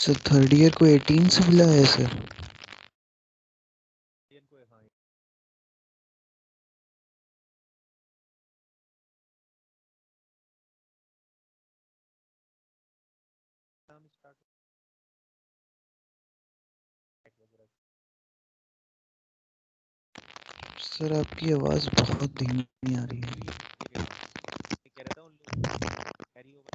Sir third year को 18 से मिला है सर। को हाँ हम स्टार्ट सर आपकी आवाज़ बहुत धीमी आ रही है। कह रहा हूँ कैरी ओवर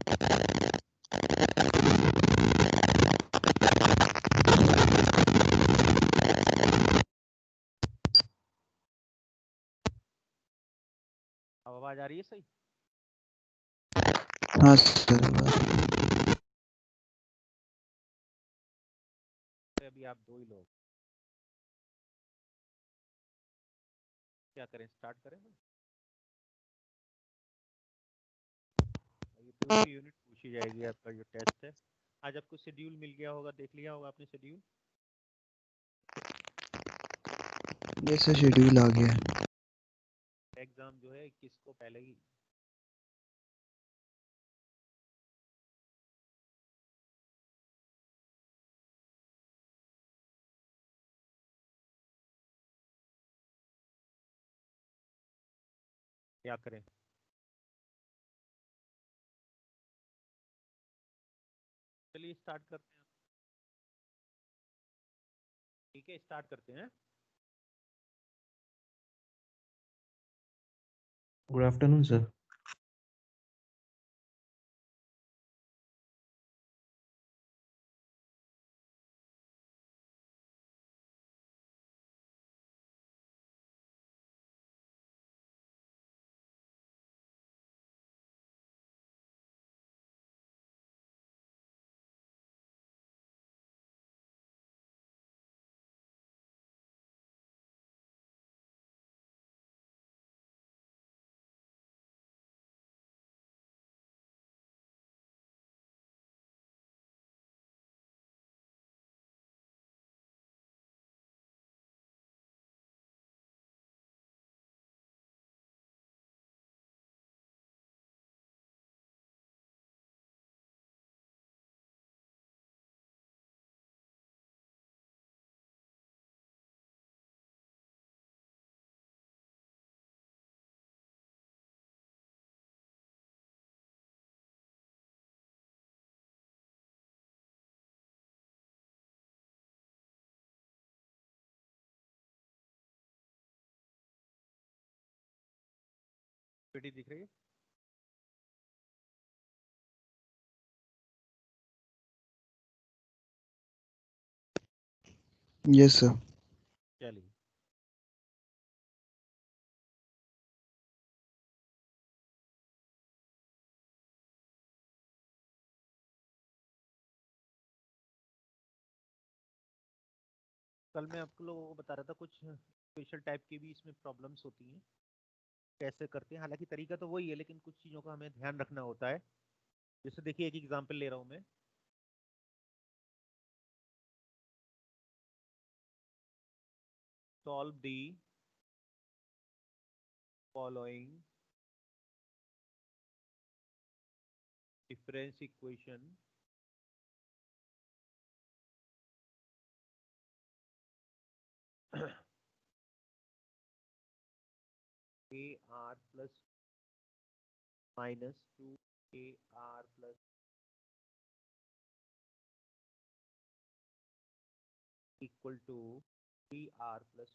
अब आवाज आ रही है सही? हाँ सर आवाज़। अभी आप दो ही लोग क्या करें, स्टार्ट करें ना? ये पूरी यूनिट पूछी जाएगी आपका जो टेस्ट है। आज आपको शेड्यूल मिल गया होगा, देख लिया होगा आपने शेड्यूल? जैसे शेड्यूल आ गया है। एग्जाम जो है 21 को पहले ही क्या करें? चलिए स्टार्ट करते हैं। ठीक है स्टार्ट करते हैं। Good afternoon sir. पीडी दिख रही है? Yes sir. चलिए कल मैं आप लोगों को बता रहा था कुछ स्पेशल टाइप की भी इसमें प्रॉब्लम्स होती हैं, कैसे करते हैं। हालांकि तरीका तो वही है लेकिन कुछ चीज़ों का हमें ध्यान रखना होता है। जैसे देखिए एक एग्जांपल ले रहा हूँ मैं। Solve the following difference equation A R plus -2 A R plus equal to 3r plus.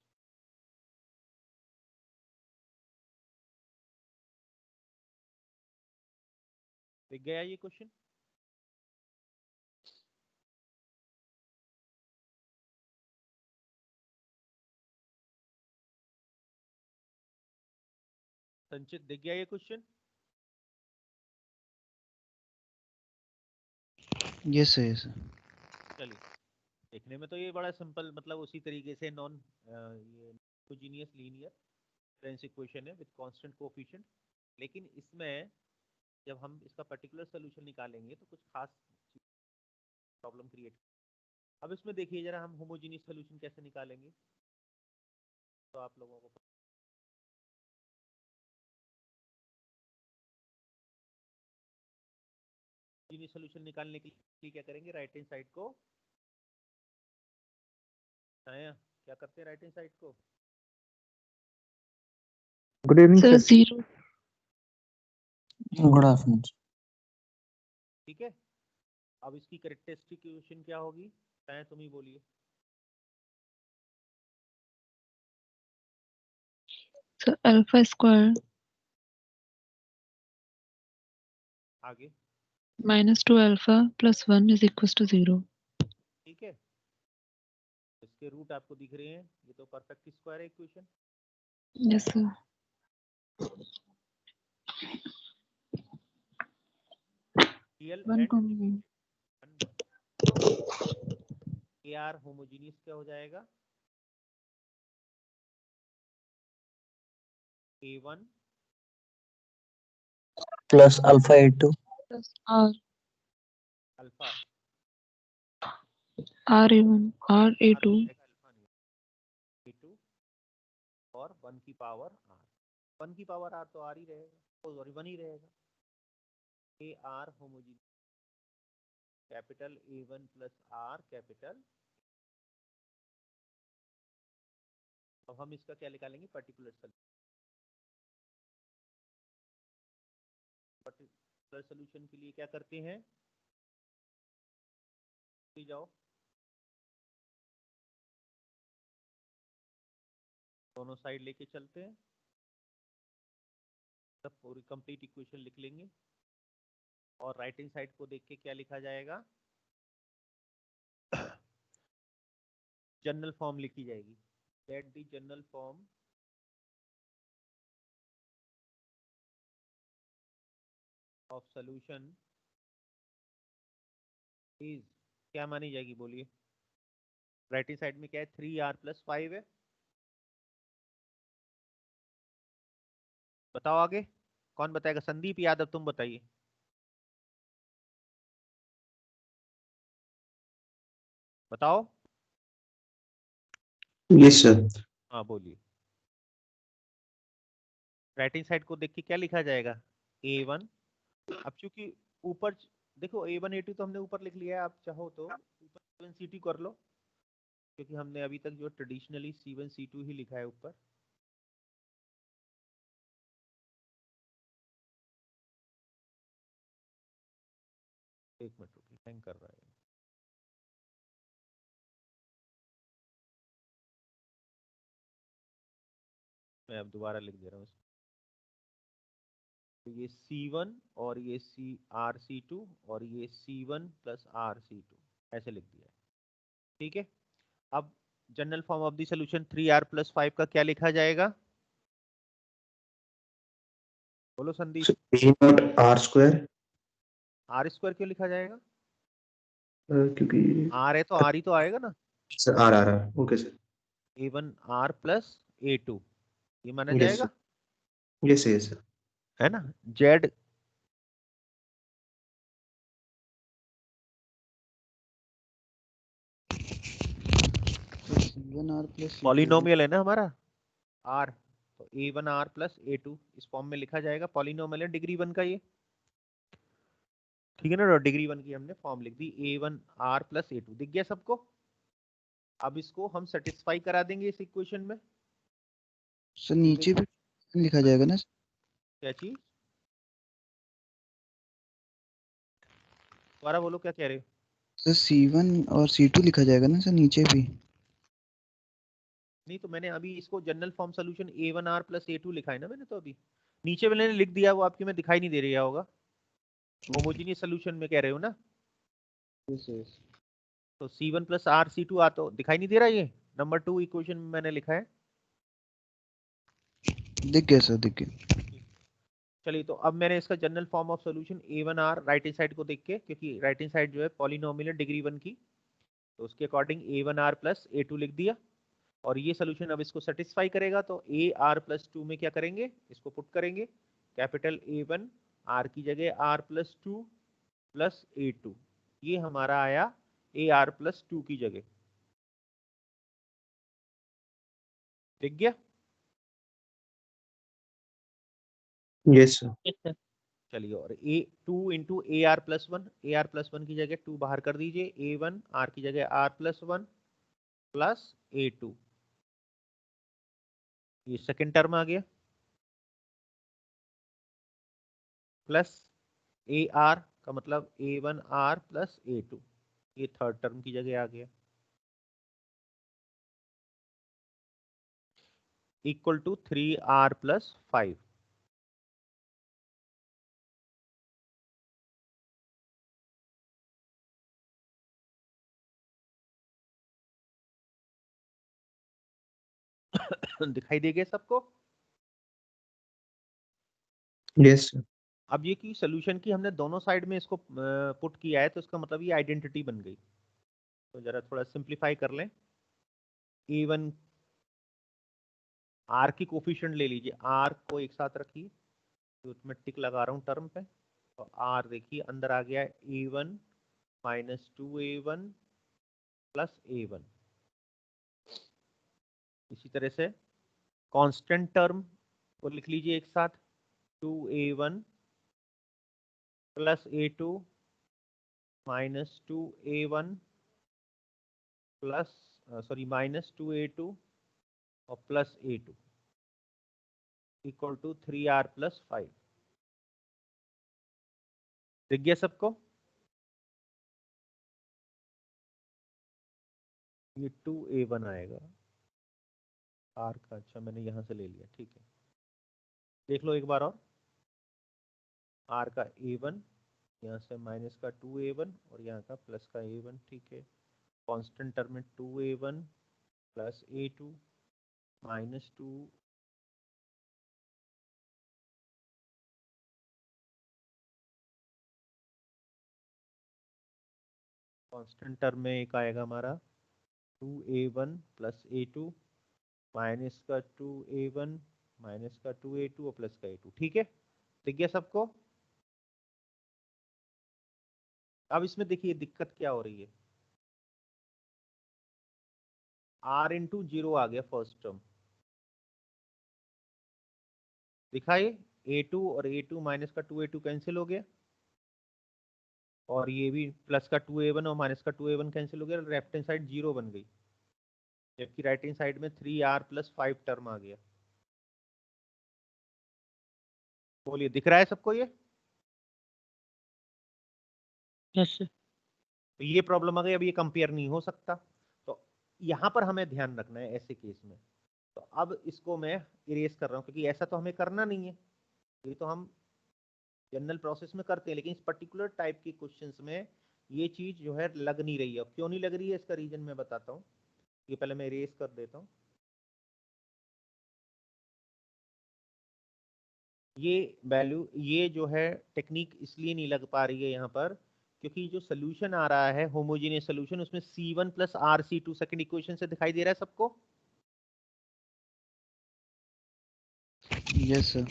दिख गया ये क्वेश्चन? संचित दिख गया ये question? Yes sir yes sir. चलिए देखने में तो ये बड़ा सिंपल, मतलब उसी तरीके से नॉन ये होमोजेनियस लीनियर डिफरेंस इक्वेशन है विद कांस्टेंट कोएफिशिएंट। लेकिन इसमें जब हम इसका पर्टिकुलर सोल्यूशन निकालेंगे तो कुछ खास प्रॉब्लम क्रिएट। अब इसमें देखिए जरा हम होमोजेनियस सोल्यूशन कैसे निकालेंगे, तो आप लोगों को सोल्यूशन निकालने के लिए क्या करेंगे, राइट हैंड साइड को क्या करते हैं, राइट हैंड साइड को good evening sir sir. 0 good afternoon. ठीक है। अब इसकी कैरेक्टरिस्टिक इक्वेशन क्या होगी, तुम ही बोलिए। सर अल्फा स्क्वायर आगे -2 अल्फा + 1 इज इक्वल टू 0। ठीक है, इसके रूट आपको दिख रहे हैं, ये तो परफेक्ट स्क्वायर है equation. Yes sir. Real 1 and combination AR homogeneous क्या हो जाएगा, A1 plus alpha A2 plus R alpha RA1 RA2 alpha नहीं A2 और 1 की पावर R, 1 की पावर R तो R ही रहेगा, सॉरी 1 ही रहेगा। AR homogeneous capital A1 plus R capital. अब हम इसका क्या निकालेंगे, पर्टिकुलर सोल्यूशन के लिए क्या करते हैं, जाओ दोनों साइड लेके चलते हैं, तब पूरी कंप्लीट इक्वेशन लिख लेंगे और राइट हैंड साइड को देख के क्या लिखा जाएगा, जनरल फॉर्म लिखी जाएगी। Late the general form of solution is क्या मानी जाएगी, बोलिए। राइट हैंड साइड में क्या है, 3R + 5 है। बताओ आगे कौन बताएगा, संदीप यादव तुम बताइए। बताओ। Yes sir. हाँ बोलिए। राइट हैंड साइड को देख के क्या लिखा जाएगा, A1। अब चूंकि ऊपर देखो A1 A2 तो हमने ऊपर लिख लिया है, आप चाहो तो ऊपर C1 C2 कर लो, क्योंकि हमने अभी तक जो ट्रेडिशनली C1 C2 ही लिखा है ऊपर। एक मिनट रुकिए, हैंग कर रहा है। मैं अब दोबारा लिख दे रहा हूँ। तो ये C1 और ये RC2 और ये C1 + RC2 ऐसे लिख दिया है, ठीक है। अब general form of the solution 3R + 5 का क्या लिखा जाएगा, बोलो संदीप। A0 R² R² क्यों लिखा जाएगा, क्योंकि R है तो R ही तो आएगा ना। Sir R okay sir. A1 R + A2 ये माना यस जाएगा, सर। Yes yes sir. है ना। Z C1R + पॉलिनोमियल है ना हमारा R, तो A1 R + A2 इस फॉर्म में लिखा जाएगा। पॉलिनोमियल है डिग्री 1 का ये, ठीक है ना। डिग्री 1 की हमने फॉर्म लिख दी, A1 R + A2 दिख गया सबको। अब इसको हम सेटिस्फाई करा देंगे इस इक्वेशन में। सर नीचे भी लिखा जाएगा ना क्या चीज, दोबारा बोलो क्या कह रहे हो। सर, C1 और C2 लिखा जाएगा ना सर नीचे भी। नहीं तो मैंने अभी इसको general form solution A1 R + A2 लिखा है ना मैंने, तो अभी नीचे मैंने लिख दिया, वो आपके में दिखाई नहीं दे रहा होगा। होमोजेनियस सॉल्यूशन में कह रहे हो ना। तो C1 + RC2 आ तो दिखाई नहीं दे रहा, ये नंबर 2 इक्वेशन में मैंने लिखा है। दिख गया सर, दिख गया। चलिए तो अब मैंने इसका general form of solution A1 R right hand side को देख के, क्योंकि राइट हैंड साइड जो है पॉलिनोमियल है डिग्री 1 की, तो उसके अकॉर्डिंग A1 R + A2 लिख दिया। और ये सोल्यूशन अब इसको सेटिस्फाई करेगा, तो AR + 2 में क्या करेंगे, इसको पुट करेंगे। कैपिटल A1 R की जगह R + 2 + A2, ये हमारा आया AR + 2 की जगह, दिख गया। Yes sir. चलिए, और ए 2 इंटू ए आर प्लस वन, ए आर प्लस वन की जगह 2 बाहर कर दीजिए, ए वन आर की जगह r plus one plus a two, ये सेकेंड टर्म आ गया, प्लस ए आर का मतलब a one r plus a two, ये थर्ड टर्म की जगह आ गया, इक्वल टू 3r प्लस 5। दिखाई देगा सबको? Yes sir. अब ये की सोल्यूशन की हमने दोनों साइड में इसको पुट किया है, तो इसका मतलब ये आइडेंटिटी बन गई। तो जरा थोड़ा सिंप्लीफाई कर लें। A1 R की कोफिशिएंट ले लीजिए, R को एक साथ रखिए, तो उसमें टिक लगा रहा हूँ टर्म पे, तो R देखिए अंदर आ गया A1 minus 2A1 plus A1। इसी तरह से कांस्टेंट टर्म को लिख लीजिए एक साथ, 2A1 plus A2 minus 2A1 plus sorry minus 2A2 और plus A2 equal to 3R plus 5। दिख गया सबको? ये 2A1 आएगा R का, अच्छा मैंने यहां से ले लिया, ठीक है। देख लो एक बार और, R का A1, यहाँ से माइनस का 2A1 और यहाँ का प्लस का A1, ठीक है। कांस्टेंट टर्म में 2A1 plus A2 minus 2 constant term में एक आएगा हमारा 2A1 प्लस A2 माइनस का 2A1 माइनस का 2A2 और प्लस का A2, ठीक है। दिख गया सबको? अब इसमें देखिए दिक्कत क्या हो रही है, R इंटू 0 आ गया फर्स्ट टर्म, दिखाइए A2 और A2 माइनस का 2A2 कैंसिल हो गया, और ये भी प्लस का 2A1 और माइनस का 2A1 कैंसिल हो गया, लेफ्ट हैंड साइड 0 बन गई, जबकि राइट हैंड साइड में 3R प्लस 5 टर्म आ गया। बोलिए दिख रहा है सबको ये? Yes sir. तो ये प्रॉब्लम आ गई, अब ये कंपेयर नहीं हो सकता, तो यहाँ पर हमें ध्यान रखना है ऐसे केस में। तो अब इसको मैं इरेज कर रहा हूँ, क्योंकि ऐसा तो हमें करना नहीं है, ये तो हम जनरल प्रोसेस में करते हैं, लेकिन इस पर्टिकुलर टाइप के क्वेश्चंस में ये चीज जो है लग नहीं रही है। क्यों नहीं लग रही है इसका रीजन मैं बताता हूँ, ये पहले मैं इरेज कर देता हूँ। ये वैल्यू, ये जो है टेक्निक इसलिए नहीं लग पा रही है यहाँ पर, क्योंकि जो सोल्यूशन आ रहा है होमोजेनियस सोल्यूशन, उसमें C1 plus RC2 second equation से दिखाई दे रहा है सबको? Yes sir.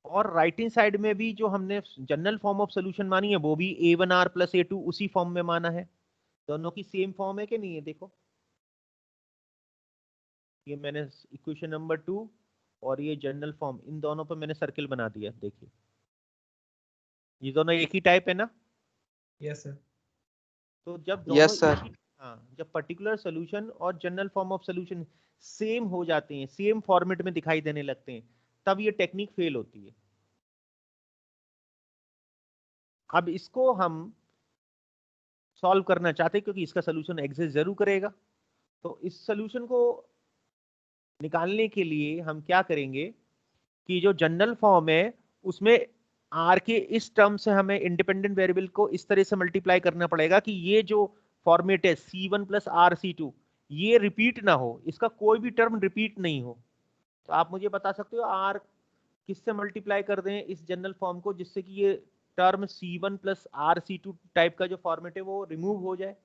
और राइट हैंड साइड में भी जो हमने जनरल फॉर्म ऑफ सोल्यूशन मानी है, वो भी A1R प्लस A2 उसी फॉर्म में माना है। दोनों की सेम फॉर्म है कि नहीं है? देखो, ये मैंने इक्वेशन नंबर 2 और ये जनरल फॉर्म, इन दोनों पर मैंने सर्किल बना दिया, देखिए ये दोनों एक ही टाइप है ना? Yes sir. तो जब दोनों यस सर। हाँ, जब पर्टिकुलर सोल्यूशन और general form of solution same हो जाते हैं, सेम फॉर्मेट में दिखाई देने लगते हैं, तब ये टेक्निक फेल होती है। अब इसको हम सॉल्व करना चाहते हैं, क्योंकि इसका सोल्यूशन एग्जिस्ट जरूर करेगा। तो इस सोल्यूशन को निकालने के लिए हम क्या करेंगे कि जो जनरल फॉर्म है उसमें आर के इस टर्म से हमें इंडिपेंडेंट वेरिएबल को इस तरह से मल्टीप्लाई करना पड़ेगा कि ये जो फॉर्मेट है C1 प्लस RC2 ये रिपीट ना हो, इसका कोई भी टर्म रिपीट नहीं हो। तो आप मुझे बता सकते हो आर किससे मल्टीप्लाई कर दें इस जनरल फॉर्म को, जिससे कि ये term C1 plus RC2 type का जो फॉर्मेट है वो रिमूव हो जाए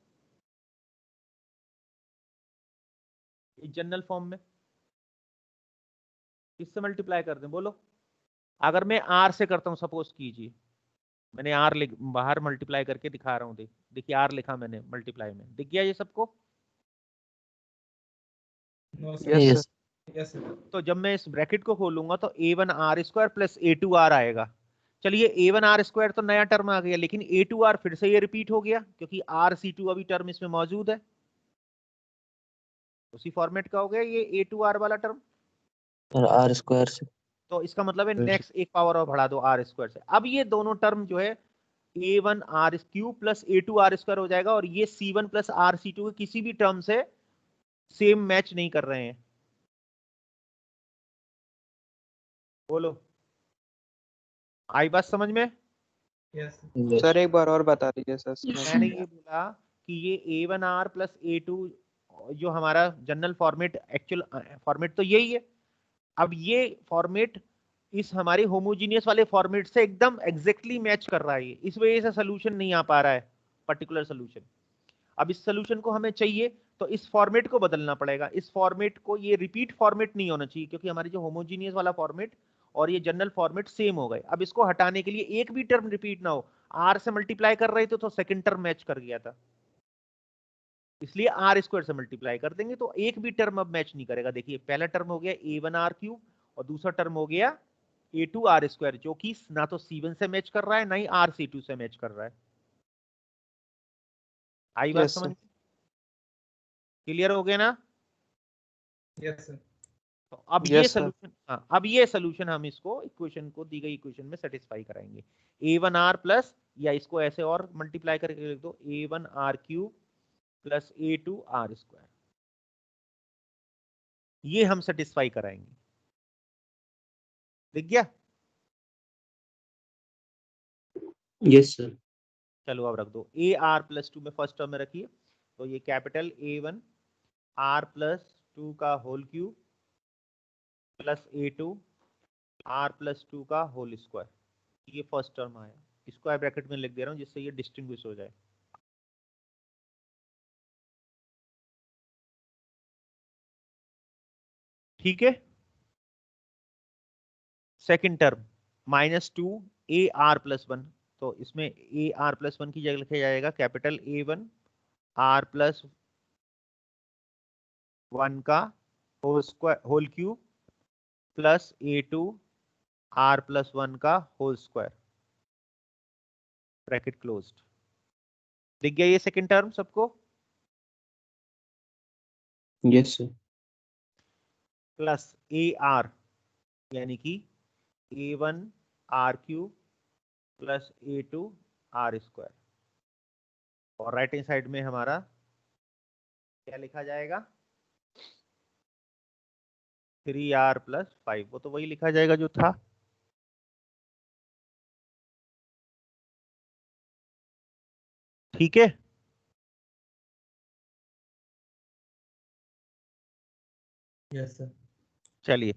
इस जनरल फॉर्म में? किससे मल्टीप्लाई कर दें बोलो? अगर मैं आर से करता हूं, सपोज कीजिए मैंने आर बाहर मल्टीप्लाई करके दिखा रहा हूं, देखिए आर लिखा मैंने मल्टीप्लाई में, दिख गया ये सबको? Yes yes sir. तो जब मैं इस ब्रैकेट को खोलूंगा तो A1 R square plus A2 R आएगा, चलिए A1 R स्क्वायर तो नया टर्म आ गया, लेकिन A2R फिर से ये रिपीट हो गया क्योंकि RC2 अभी टर्म इसमें मौजूद है, उसी फॉर्मेट का हो गया ये A2R वाला टर्म। आर स्क्वायर से तो इसका मतलब है नेक्स्ट एक पावर और बढ़ा दो R स्क्वायर से। अब ये दोनों टर्म जो है A1 R cube plus A2 R square हो जाएगा, और ये C1 प्लस RC2 के किसी भी टर्म से सेम मैच नहीं कर रहे हैं। बोलो, आई बात समझ में? यस सर एक बार और बता दीजिए सर। मैंने ये बोला कि ये A1R प्लस A2 जो हमारा जनरल फॉर्मेट, एक्चुअल फॉर्मेट तो यही है। अब ये फॉर्मेट इस हमारे होमोजीनियस वाले फॉर्मेट से एकदम एग्जैक्टली मैच कर रहा है, इस वजह से सोल्यूशन नहीं आ पा रहा है, पर्टिकुलर सोल्यूशन। अब इस सोल्यूशन को हमें चाहिए तो इस फॉर्मेट को बदलना पड़ेगा। इस फॉर्मेट को, ये रिपीट फॉर्मेट नहीं होना चाहिए क्योंकि हमारी जो होमोजीनियस वाला फॉर्मेट और ये जनरल फॉर्मेट सेम हो गए। अब इसको हटाने के लिए एक भी टर्म रिपीट ना हो, आर से मल्टीप्लाई कर रहे थे तो सेकंड टर्म मैच कर गया था, इसलिए आर स्क्वायर से मल्टीप्लाई कर देंगे तो एक भी टर्म अब मैच नहीं करेगा। देखिए पहला टर्म हो गया A1R क्यूब और दूसरा टर्म हो गया A2R स्क्वायर, जो कि ना तो C1 से मैच कर रहा है ना ही RC2 से मैच कर रहा है। आई बात यस समझ? सर। क्लियर हो गया ना? Yes sir. तो अब ये यस सर। सोल्यूशन, हाँ अब ये सोल्यूशन हम इसको इक्वेशन को, दी गई इक्वेशन में सेटिस्फाई कराएंगे। A1R प्लस, या इसको ऐसे और मल्टीप्लाई करके लिख दो, A1R cube plus A2R square, ये हम सेटिस्फाई कराएंगे। दिख गया? Yes sir. चलो अब रख दो AR प्लस 2 में फर्स्ट टर्म में रखिए, तो ये कैपिटल A1 R प्लस 2 का whole cube plus A2 R plus 2 का होल स्क्वायर, ये फर्स्ट टर्म आया। स्क्वायर ब्रैकेट में लिख दे रहा हूं जिससे ये डिस्टिंग्विश हो जाए। ठीक है। सेकंड टर्म -2 AR+1, तो इसमें AR+1 की जगह लिखा जाएगा कैपिटल A1 R+1 का whole square, whole cube plus A2 R+1 का होल स्क्वायर, ब्रैकेट क्लोज्ड। दिख गया ये सेकंड टर्म सबको? Yes sir. प्लस AR यानी कि A1 R cube plus A2 R square, और राइट हैंड साइड में हमारा क्या लिखा जाएगा? 3R+5, वो तो वही लिखा जाएगा जो था। ठीक है। Yes sir. चलिए,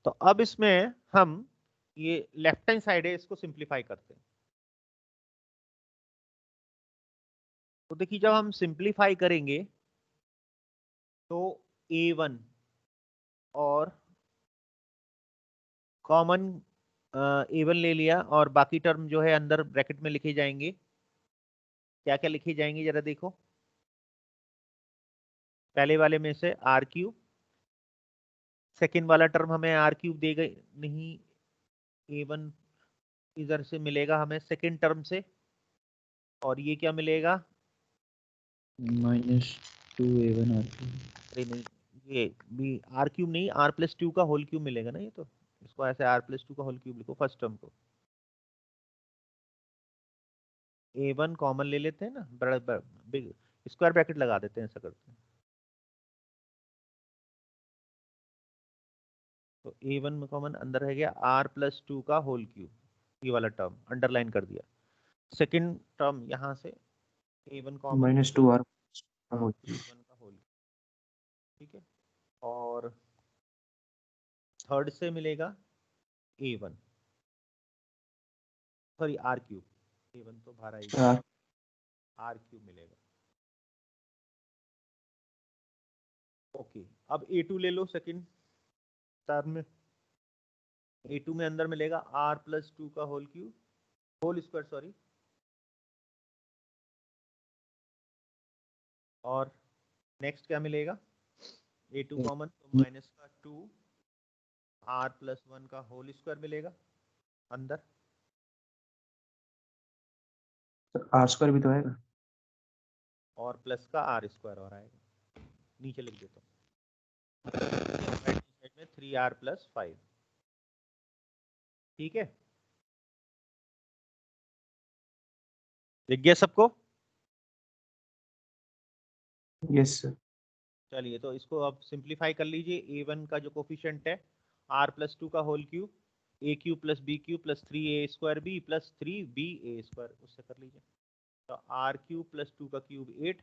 तो अब इसमें हम ये लेफ्ट हैंड साइड है इसको सिंप्लीफाई करते हैं। तो देखिए जब हम सिंप्लीफाई करेंगे तो A1 और कॉमन A1 ले लिया, और बाकी टर्म जो है अंदर ब्रैकेट में लिखे जाएंगे। क्या क्या लिखे जाएंगे जरा देखो। पहले वाले में से R क्यूब, सेकेंड वाला टर्म हमें R क्यूब देगा नहीं, A1 इधर से मिलेगा हमें सेकेंड टर्म से, और ये क्या मिलेगा? -2A1 R cube. अरे नहीं, ये भी R क्यूब नहीं, R+2 का होल क्यूब मिलेगा ना, ये तो इसको ऐसे R+2 का होल क्यूब लिखो फर्स्ट टर्म को। A1 कॉमन ले लेते हैं ना, बड़ा बिग स्क्वायर ब्रैकेट लगा देते हैं, ऐसा करते हैं। तो A1 में कॉमन अंदर है गया R+2 का होल क्यूब, ये वाला टर्म अंडरलाइन कर दिया। सेकंड टर्म यहाँ से A1 कॉमन, -2R। हाँ A1 का होल, ठीक है। और थर्ड से मिलेगा A1, sorry R cube, A1 तो बाहर आएगा, R क्यूब मिलेगा। ओके, अब A2 ले लो सेकंड टर्म में। A2 में अंदर मिलेगा R+2 का whole cube, whole square sorry, और नेक्स्ट क्या मिलेगा? A2 कॉमन, तो -2 R+1 का होल स्क्वायर मिलेगा अंदर, आर स्क्वायर भी तो आएगा। और प्लस का आर स्क्वायर और आएगा, नीचे लिख देता हूँ राइट साइड में 3r + 5। ठीक है, लिख गया सबको? Yes sir. चलिए तो इसको अब सिंप्लीफाई कर लीजिए। a1 का जो कोफिशिएंट है r+2 का whole cube a³ + b³ + 3a² b + 3ba², उससे कर लीजिए। तो r³ + 2 का क्यूब 8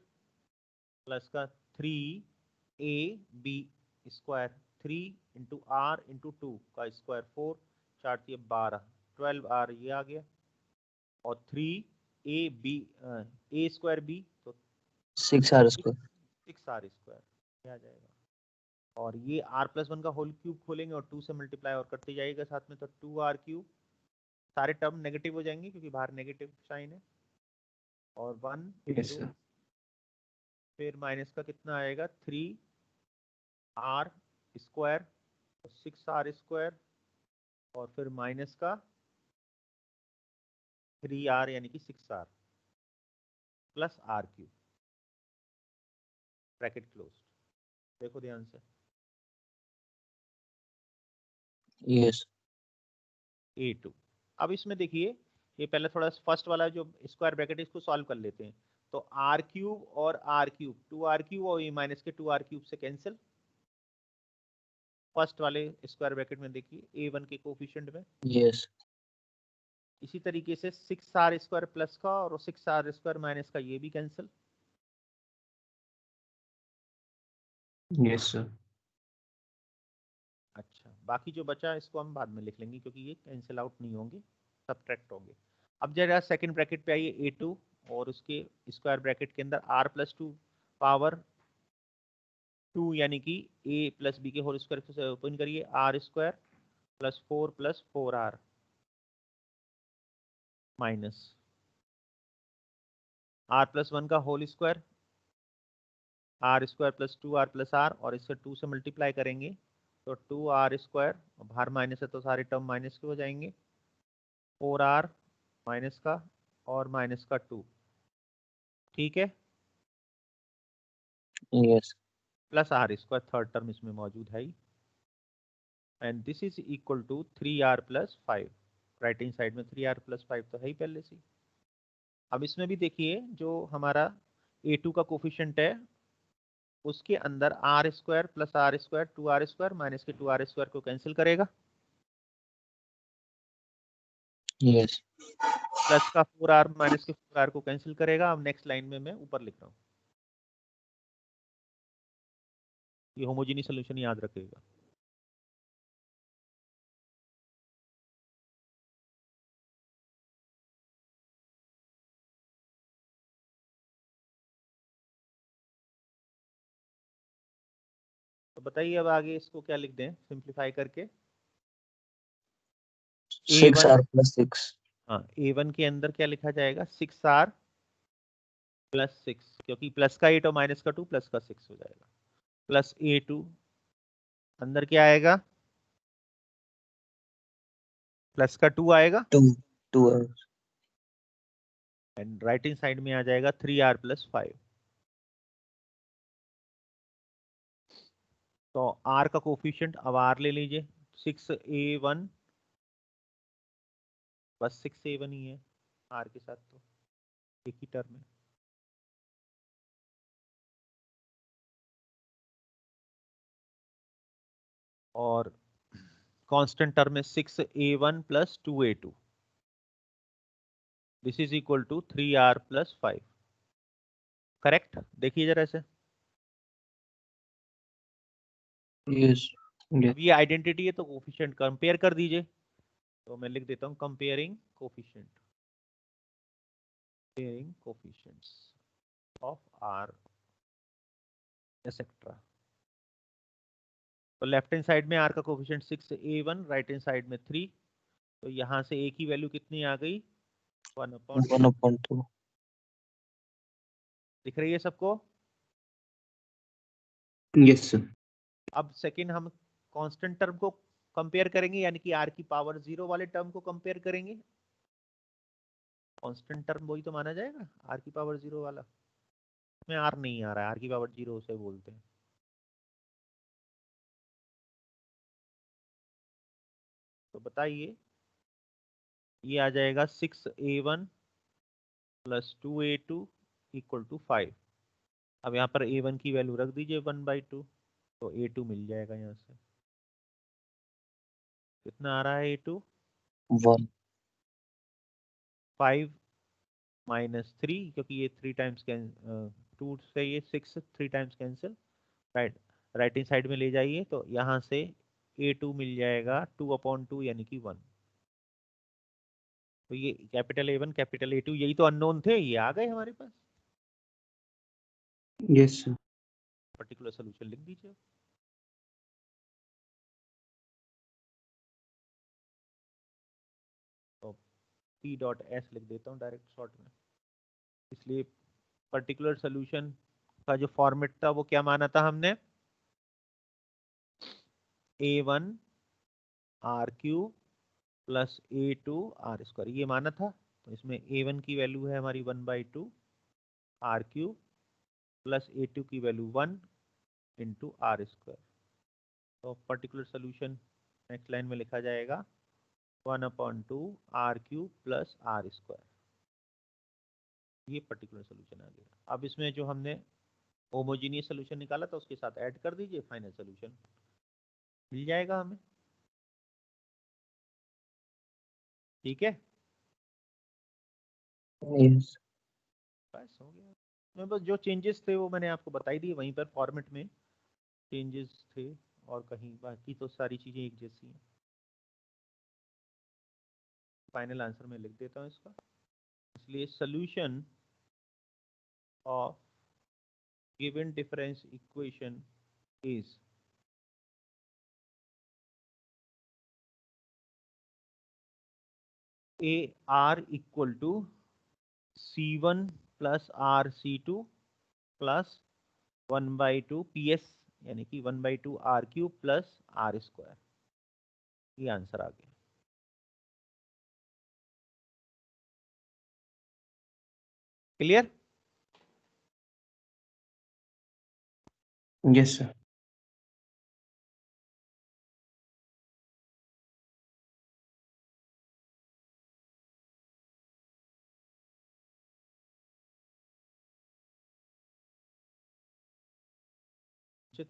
प्लस का 3ab², 3 × r × 2 का स्क्वायर 4, 4 × 12, 12r ये आ गया, और 3a² तो 6r स्क्वायर। 6r² आ जाएगा। और ये r+1 का होल क्यूब खोलेंगे और 2 से मल्टीप्लाई और करते जाइएगा साथ में, तो 2r³, सारे टर्म नेगेटिव हो जाएंगे क्योंकि बाहर नेगेटिव साइन है, और 1 यस सर। फिर माइनस का कितना आएगा 3r², 6r², और फिर माइनस का 3r यानी कि 6r + r³ ब्रैकेट क्लोज। देखो ध्यान से, यस। a2। अब इसमें देखिए, ये पहले थोड़ा फर्स्ट वाला जो स्क्वायर ब्रैकेट इसको सॉल्व कर लेते हैं। तो r³ और r³ 2r³ और ये माइनस के 2r³ से कैंसिल। फर्स्ट वाले स्क्वायर ब्रैकेट में देखिए a1 के कोफिशिएंट में। यस। इसी तरीके से 6r² प्लस का और 6r² माइनस का ये भी कैंसिल। Yes sir. अच्छा, बाकी जो बचा इसको हम बाद में लिख लेंगे क्योंकि ये कैंसिल आउट नहीं होंगे, सब्ट्रैक्ट होंगे। अब जरा सेकंड ब्रैकेट पे आइए a2, और उसके स्क्वायर ब्रैकेट के अंदर r+2 पावर 2 यानी कि a + b के होल स्क्वायर से ओपन करिए, r² + 4 + 4r माइनस r+1 का whole square, r² + 2r + r, और इससे 2 से मल्टीप्लाई करेंगे तो 2r², बाहर माइनस है तो सारे टर्म माइनस के हो जाएंगे, 4r माइनस का और माइनस का 2। ठीक है, yes. Plus r², third term इसमें मौजूद है, and this is equal to 3r + 5। Right hand side में 3r + 5 तो है ही पहले से। अब इसमें भी देखिए जो हमारा a2 का कोफिशिएंट है उसके अंदर r² + r² 2r² माइनस के 2r² को कैंसिल करेगा, यस। प्लस का 4r माइनस के 4r को कैंसिल करेगा। अब नेक्स्ट लाइन में मैं ऊपर लिख रहा हूँ, ये होमोजेनियस सॉल्यूशन याद रखिएगा। तो बताइए अब आगे इसको क्या लिख दें सिंप्लीफाई करके। 6r + 6। हाँ, a1 के अंदर क्या लिखा जाएगा 6r + 6, क्योंकि प्लस का 8 और माइनस का 2 प्लस का 6 हो जाएगा, प्लस a2 अंदर क्या आएगा प्लस का 2 आएगा, 2 एंड राइट हैंड साइड में आ जाएगा 3r + 5। तो r का कोफिशिएंट अब r ले लीजिए, 6a1, बस 6a1 ही है r के साथ, तो एक ही टर्म है। और कांस्टेंट टर्म है 6a1 + 2a2, this is equal to 3r + 5। Correct, देखिए जरा से। यस। अब ये आइडेंटिटी है तो कोफिशिएंट कंपेयर कर दीजिए, तो मैं लिख देता हूँ comparing coefficients of r etcetera. तो लेफ्ट हैंड साइड में r का coefficient 6a1, right hand side में 3, तो यहाँ से a की वैल्यू कितनी आ गई 1/2। 1/2। दिख रही है सबको? Yes sir. अब सेकंड हम कांस्टेंट टर्म को कंपेयर करेंगे, यानी कि r की पावर 0 वाले टर्म को कंपेयर करेंगे, कांस्टेंट टर्म वही तो माना जाएगा, आर की पावर 0 वाला। में आर नहीं आ रहा है, आर की पावर 0 से बोलते हैं। तो बताइए, ये आ जाएगा 6a1 plus 2a2 equal to 5। अब यहाँ पर a1 की वैल्यू रख दीजिए 1/2, तो a2 मिल जाएगा यहाँ से। कितना आ रहा है a2? 1 5 माइनस 3, क्योंकि ये 3 टाइम्स 2 से ये 6 3 times cancel, right hand side में ले जाइए, तो यहाँ से a2 मिल जाएगा 2/2 यानी कि 1। तो ये कैपिटल A1 कैपिटल A2 यही तो अननोन थे, ये आ गए हमारे पास। yes sir पर्टिकुलर सोल्यूशन लिख दीजिए। तो P.S लिख देता हूँ डायरेक्ट शॉर्ट में, इसलिए पर्टिकुलर सोल्यूशन का जो फॉर्मेट था वो क्या माना था हमने? A1 R³ plus A2 R², ये माना था। तो इसमें A1 की वैल्यू है हमारी 1/2 R³ प्लस A2 की वैल्यू 1 इंटू R²। तो पर्टिकुलर सोल्यूशन नेक्स्ट लाइन में लिखा जाएगा 1/2 R³ प्लस R²। ये पर्टिकुलर सोल्यूशन आ गया। अब इसमें जो हमने होमोजीनियस सोल्यूशन निकाला था उसके साथ ऐड कर दीजिए, फाइनल सोल्यूशन मिल जाएगा हमें। ठीक है, yes बस हो गया। मैं बस जो चेंजेस थे वो मैंने आपको बताई दी, वहीं पर फॉर्मेट में चेंजेस थे, और कहीं बाकी तो सारी चीजें एक जैसी हैं। फाइनल आंसर में लिख देता हूँ इसका। इसलिए solution of given difference equation is AR equal to C1 plus RC2 plus 1/2 PS, यानी कि 1/2 R³ प्लस R²। ये आंसर आ गया। क्लियर? yes sir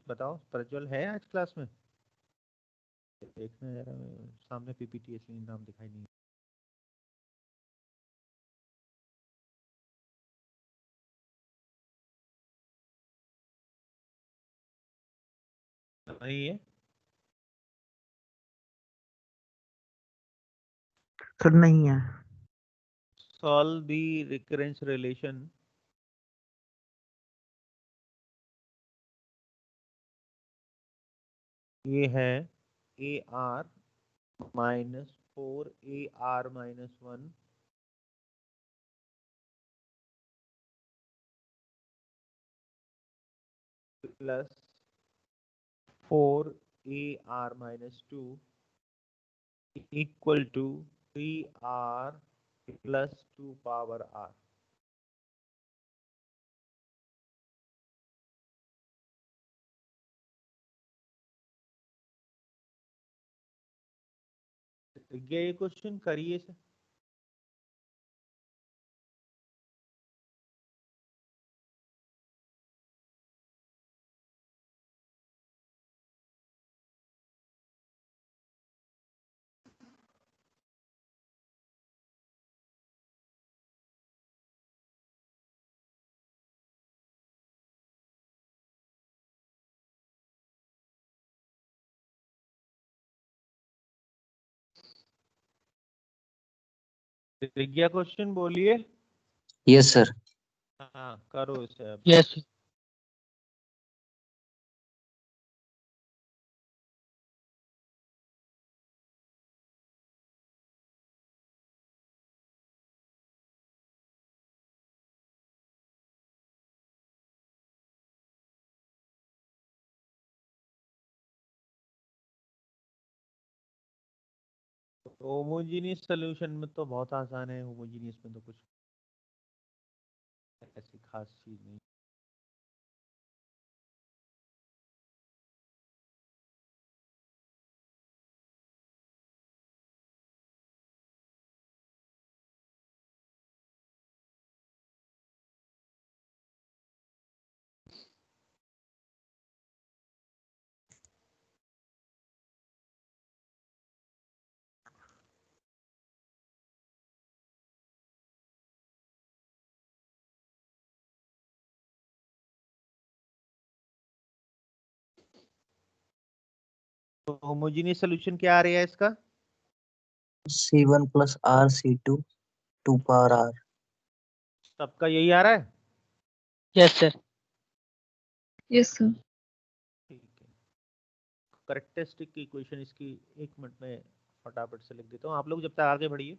बताओ, प्रज्वल है आज क्लास में? देखना जरा, सामने पीपीटी इसलिए नाम दिखाई नहीं। नहीं है? सर नहीं है। सॉल्व द रिकरेंस रिलेशन ये है AR minus 4AR minus 1 plus 4AR minus 2 equal to 3R plus 2 power R। ये क्वेश्चन करिए सर। त्रिज्या क्वेश्चन बोलिए। yes sir हाँ करो इसे अब। Yes. होमोजीनियस सोल्यूशन में तो बहुत आसान है, होमोजीनियस में तो कुछ ऐसी खास चीज नहीं। तो होमोजीनियस सोल्यूशन क्या आ रहा है इसका? C1 plus R C2 2 power R. सबका यही आ रहा है? Yes, sir. Yes, sir. ठीक है, करेक्टरिस्टिक इक्वेशन इसकी 1 मिनट में फटाफट से लिख देता हूँ, आप लोग जब तक आगे बढ़िए।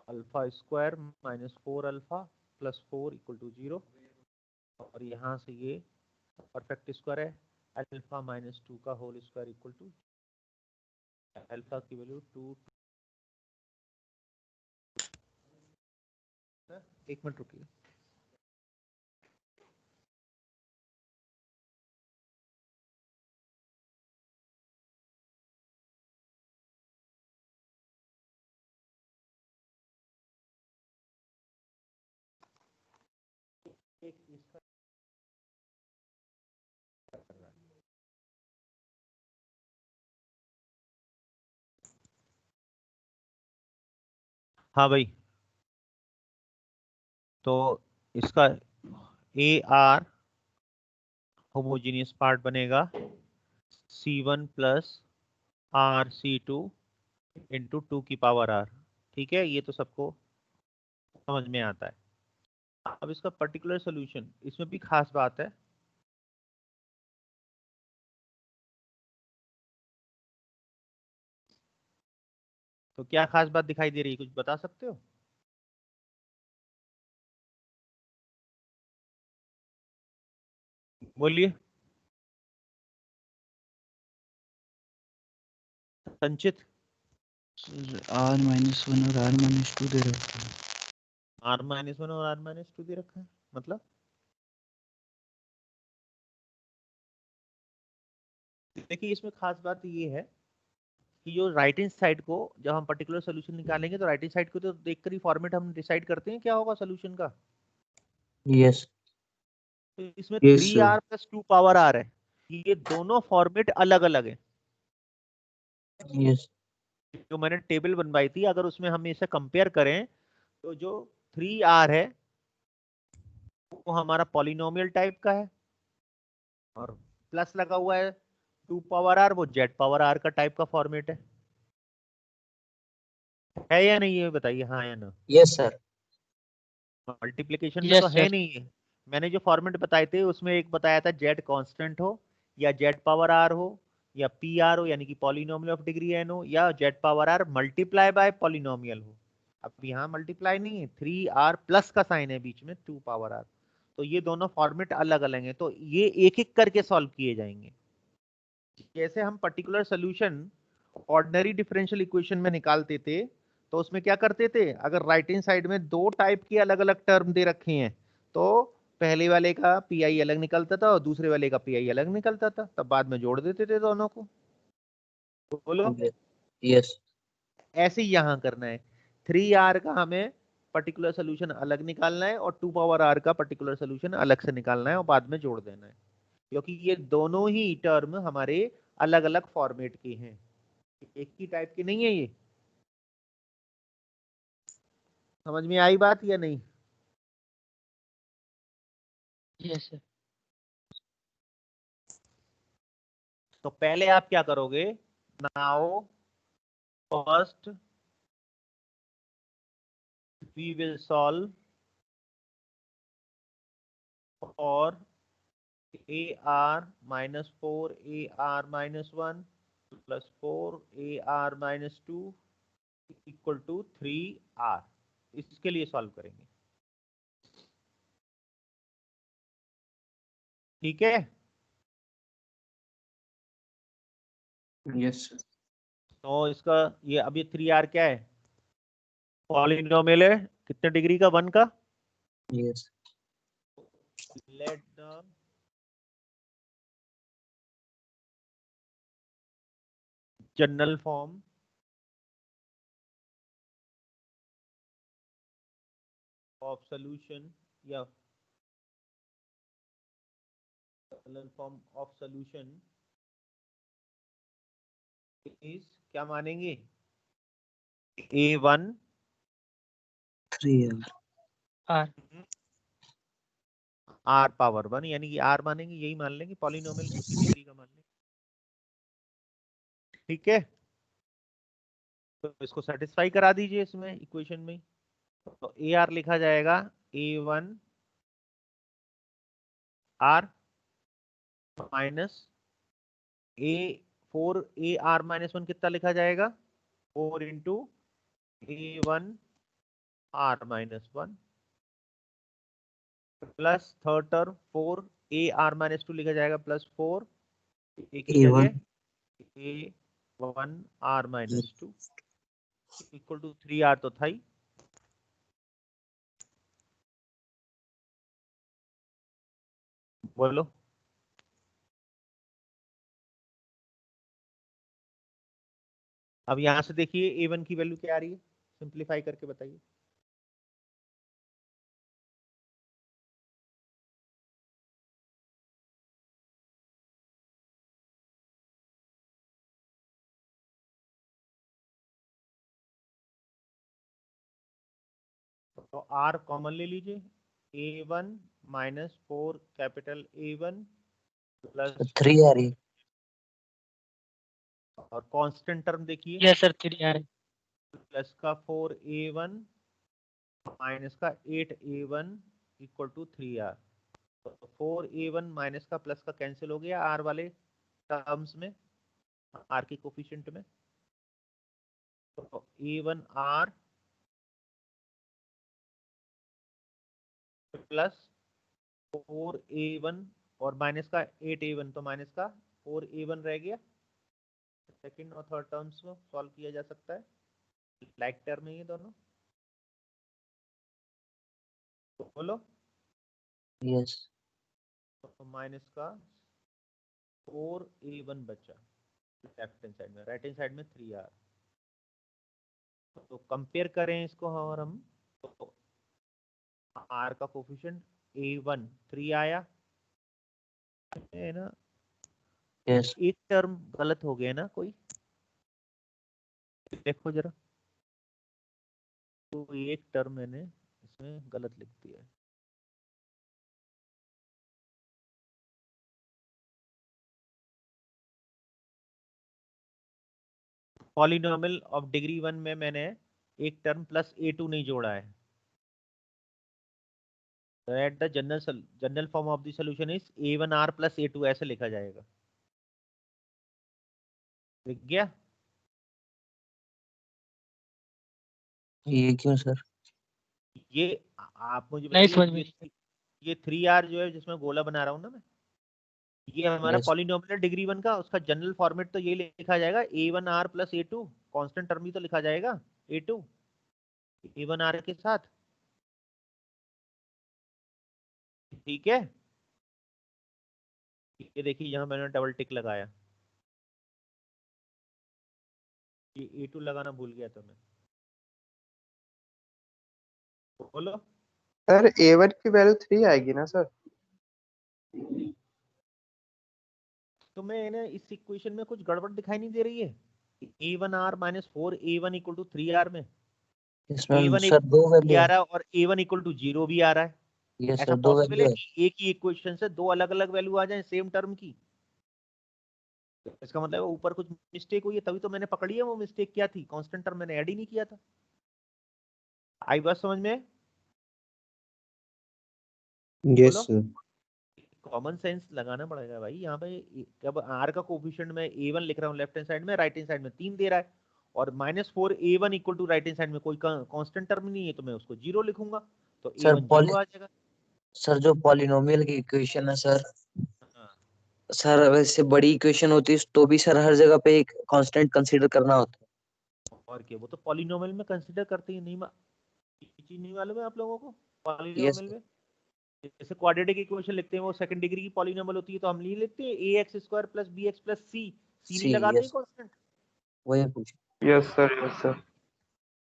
Alpha square minus 4 alpha plus 4 equal to 0, और यहाँ से ये परफेक्ट स्क्वायर है, अल्फा माइनस 2 का whole square equal to alpha की वैल्यू 2। 1 मिनट रुकिए। हाँ भाई, तो इसका ए आर होमोजीनियस पार्ट बनेगा C1 plus are C2 into 2 की पावर आर। ठीक है, ये तो सबको समझ में आता है। अब इसका पर्टिकुलर सोल्यूशन, इसमें भी खास बात है। तो क्या खास बात दिखाई दे रही है, कुछ बता सकते हो? बोलिए संचित। R-1 और R-2 दे रखा है। R-1 और R-2 दे रखा है, मतलब देखिए इसमें खास बात ये है कि जो राइट हैंड साइड को जब हम पर्टिकुलर सोल्यूशन निकालेंगे तो राइट हैंड साइड को तो देखकर ही फॉर्मेट हम डिसाइड करते हैं क्या होगा सोल्यूशन का। Yes. तो इसमें Yes, 3R plus 2 power R है, ये दोनों फॉर्मेट अलग अलग है। Yes. जो मैंने टेबल बनवाई थी, अगर उसमें हम इसे कंपेयर करें तो जो 3R है वो हमारा पॉलिनोमियल टाइप का है, और प्लस लगा हुआ है 2 पावर R, वो जेड पावर R का टाइप का फॉर्मेट है या नहीं, ये बताइए हाँ या ना। Yes, sir. मल्टीप्लिकेशन में तो Yes, है sir. नहीं है। मैंने जो फॉर्मेट बताए थे उसमें एक बताया था जेड कांस्टेंट हो, या जेड पावर आर हो, या पी आर हो यानी कि पॉलिनोमियल ऑफ डिग्री एन हो, या Z power R multiply by polynomial हो। अब यहाँ मल्टीप्लाई नहीं है, 3R प्लस का साइन है बीच में 2 पावर आर, तो ये दोनों फॉर्मेट अलग अलग हैं, तो ये एक एक करके सॉल्व किए जाएंगे। जैसे हम particular solution ordinary differential equation में निकालते थे तो उसमें क्या करते थे, अगर राइट हैंड साइड में दो टाइप की अलग अलग टर्म दे रखे हैं तो पहले वाले का पीआई अलग निकलता था और दूसरे वाले का पीआई अलग निकलता था, तब बाद में जोड़ देते थे दोनों को। बोलो। Yes. Yes. ऐसे ही यहाँ करना है, 3R का हमें पर्टिकुलर सोल्यूशन अलग निकालना है और 2 पावर R का पर्टिकुलर सोल्यूशन अलग से निकालना है और बाद में जोड़ देना है, क्योंकि ये दोनों ही टर्म हमारे अलग अलग फॉर्मेट के हैं, एक ही टाइप की नहीं है ये। समझ में आई बात या नहीं? Yes, sir. तो पहले आप क्या करोगे, now first we will solve for AR-4 AR-1 plus 4 AR-2 equal to 3R, इसके लिए सॉल्व करेंगे। ठीक है, Yes, sir. तो इसका ये अब ये 3R क्या है, पॉलिनोमियल है, कितने डिग्री का, 1 का। Yes. Let the general form of solution या general form of solution is, क्या मानेंगे, A1 3R. R. R power 1, यानी कि R मानेंगे, यही मान लेंगे, पॉलिनोमियल उसी डिग्री का मान लेंगे। ठीक है, तो इसको सेटिस्फाई करा दीजिए इसमें इक्वेशन में। तो AR लिखा जाएगा A1 R minus A4 AR minus 1 कितना लिखा जाएगा, 4 into A1 R minus 1 plus third term 4 AR minus 2 लिखा जाएगा प्लस 4 एक ही A1. जगह A1 R minus 2 equal to 3R तो था ही। बोलो अब यहां से देखिए A1 की वैल्यू क्या आ रही है, सिंप्लीफाई करके बताइए। तो R कॉमन ले लीजिए, A1 minus 4 capital A1 plus 3R. और कांस्टेंट टर्म देखिए, Yes, sir. 3R. प्लस का 4A1 माइनस का 8A1 इक्वल टू 3R। तो 4A1 माइनस का प्लस का कैंसिल हो गया R वाले टर्म्स में, R के कोफिशिएंट में। तो A1R प्लस 4A1 और माइनस का 8A1, तो माइनस का 4A1 रह गया। सेकंड और थर्ड टर्म्स को सॉल्व किया जा सकता है, लाइक टर्म है ये दोनों। तो बोलो, Yes. तो माइनस का 4A1 बचा लेफ्ट हैंड साइड में, राइट हैंड साइड में 3R। तो कंपेयर करें इसको और हम, तो R का कोफिशिएंट A1 3 आया है ना। Yes. एक टर्म गलत हो गया ना कोई, देखो जरा, तो एक टर्म मैंने इसमें गलत लिख दिया है। पॉलिनोमियल ऑफ डिग्री 1 में मैंने एक टर्म प्लस A2 नहीं जोड़ा है। At the general form of the solution is A1R plus A2, ऐसे लिखा जाएगा। लिख गया? ये क्यों सर? ये आप मुझे नहीं बताइए, समझ में। ये 3R जो है जिसमें गोला बना रहा हूं ना मैं, ये हमारा Yes. पॉलिनोमियल डिग्री 1 का, उसका जनरल फॉर्मेट तो ये लिखा जाएगा A1R plus A2, constant term भी तो लिखा जाएगा A2 A1R के साथ। ठीक है, ये देखिए यहाँ मैंने डबल टिक लगाया, ये A2 लगाना भूल गया था मैं। बोलो, सर A1 की वैल्यू 3 आएगी ना सर? तो मैं ना इस इक्वेशन में कुछ गड़बड़ दिखाई नहीं दे रही है? A1R minus 4A1 equal to 3R में इसमें A1 सर दो भी वैल्यू आ है। रहा है और A1 इक्वल टू 0 भी आ रहा है। ये ऐसा सर दो पॉसिबल वैल्यू है है। कि एक ही इक्वेशन से दो अलग अलग वैल्यू आ जाए सेम टर्म की? इसका मतलब ऊपर कुछ मिस्टेक हुई है, तभी तो मैंने पकड़ी है। वो मिस्टेक क्या थी? कांस्टेंट टर्म मैंने ऐड ही नहीं किया था। आई बात समझ में? यस बोलो, सर। कॉमन सेंस लगाना पड़ेगा भाई। यहाँ पे जब R का कोफिशिएंट में A1 लिख रहा हूँ लेफ्ट हैंड साइड में, राइट हैंड साइड में 3 दे रहा है, और minus 4A1 equal to right hand side में कोई कांस्टेंट टर्म नहीं है, तो मैं उसको 0 लिखूंगा, तो सर A1 0 आ जाएगा। सर जो पॉलिनोमियल की इक्वेशन है सर, हाँ, सर वैसे बड़ी इक्वेशन होती है तो भी सर हर जगह पे एक कांस्टेंट कंसीडर करना होता है। और क्या, वो तो पॉलिनोमियल में कंसीडर करते ही नहीं। ये चीज नहीं मालूम है आप लोगों को? यस पॉलिनोमियल में जैसे क्वाड्रेटिक इक्वेशन लिखते हैं, वो सेकंड डिग्री की पॉलिनोमियल होती है, तो हम नहीं लिखते a x square plus b x plus c, c नहीं सी। लगाते हैं यस कांस्टेंट। वही पूछा। Yes sir, yes sir.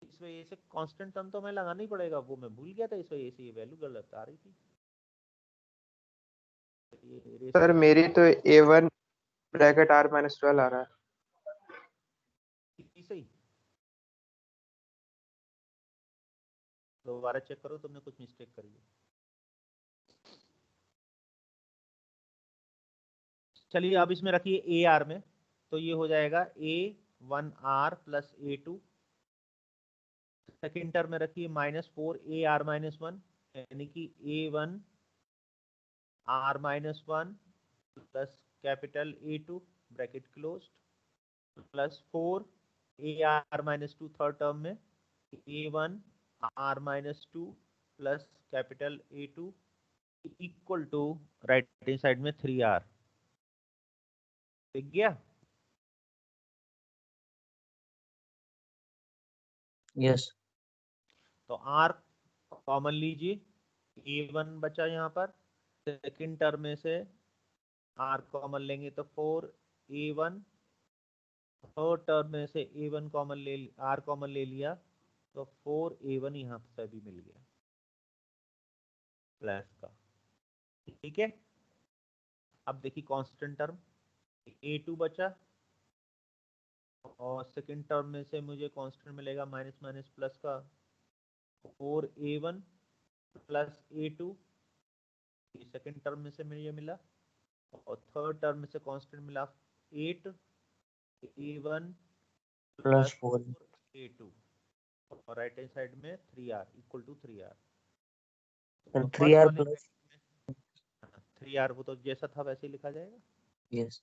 इस वजह से कांस्टेंट टर्म तो हमें लगाना ही पड़ेगा, वो मैं भूल गया था, इस वजह से ये वैल्यू गलत आ रही थी। ये erase सर कर मेरी तो A1 ब्रैकेट R-12 आ रहा है। देते। सही, दोबारा चेक करो, तुमने कुछ मिस्टेक करी है। चलिए अब इसमें रखिए ए आर में, तो ये हो जाएगा A1R plus A2। Second term में रखिए -4AR-1, यानी कि A1R-1 plus capital A2 bracket close plus 4AR-2 third term में A1R-2 plus capital A2 equal to right hand side में 3R। दिख गया? यस तो R कॉमन लीजिए, A1 बचा यहाँ पर, सेकेंड टर्म में से R कॉमन लेंगे तो 4A1, थर्ड टर्म में से A1 कॉमन ले, R कॉमन ले लिया तो 4A1 यहाँ से भी मिल गया प्लस का। ठीक है, अब देखिए कांस्टेंट टर्म A2 बचा, और सेकेंड टर्म में से मुझे कांस्टेंट मिलेगा माइनस माइनस प्लस का 4A1 प्लस A2, ये सेकेंड टर्म में से मुझे मिला, और थर्ड टर्म में से कांस्टेंट मिला 8A1 प्लस प्लस 4 4A2, और राइट हैंड साइड में 3R equal to 3R। Sir तो 3 फर्स्ट आर वाले प्लस। 3R वो तो जैसा था वैसे ही लिखा जाएगा। यस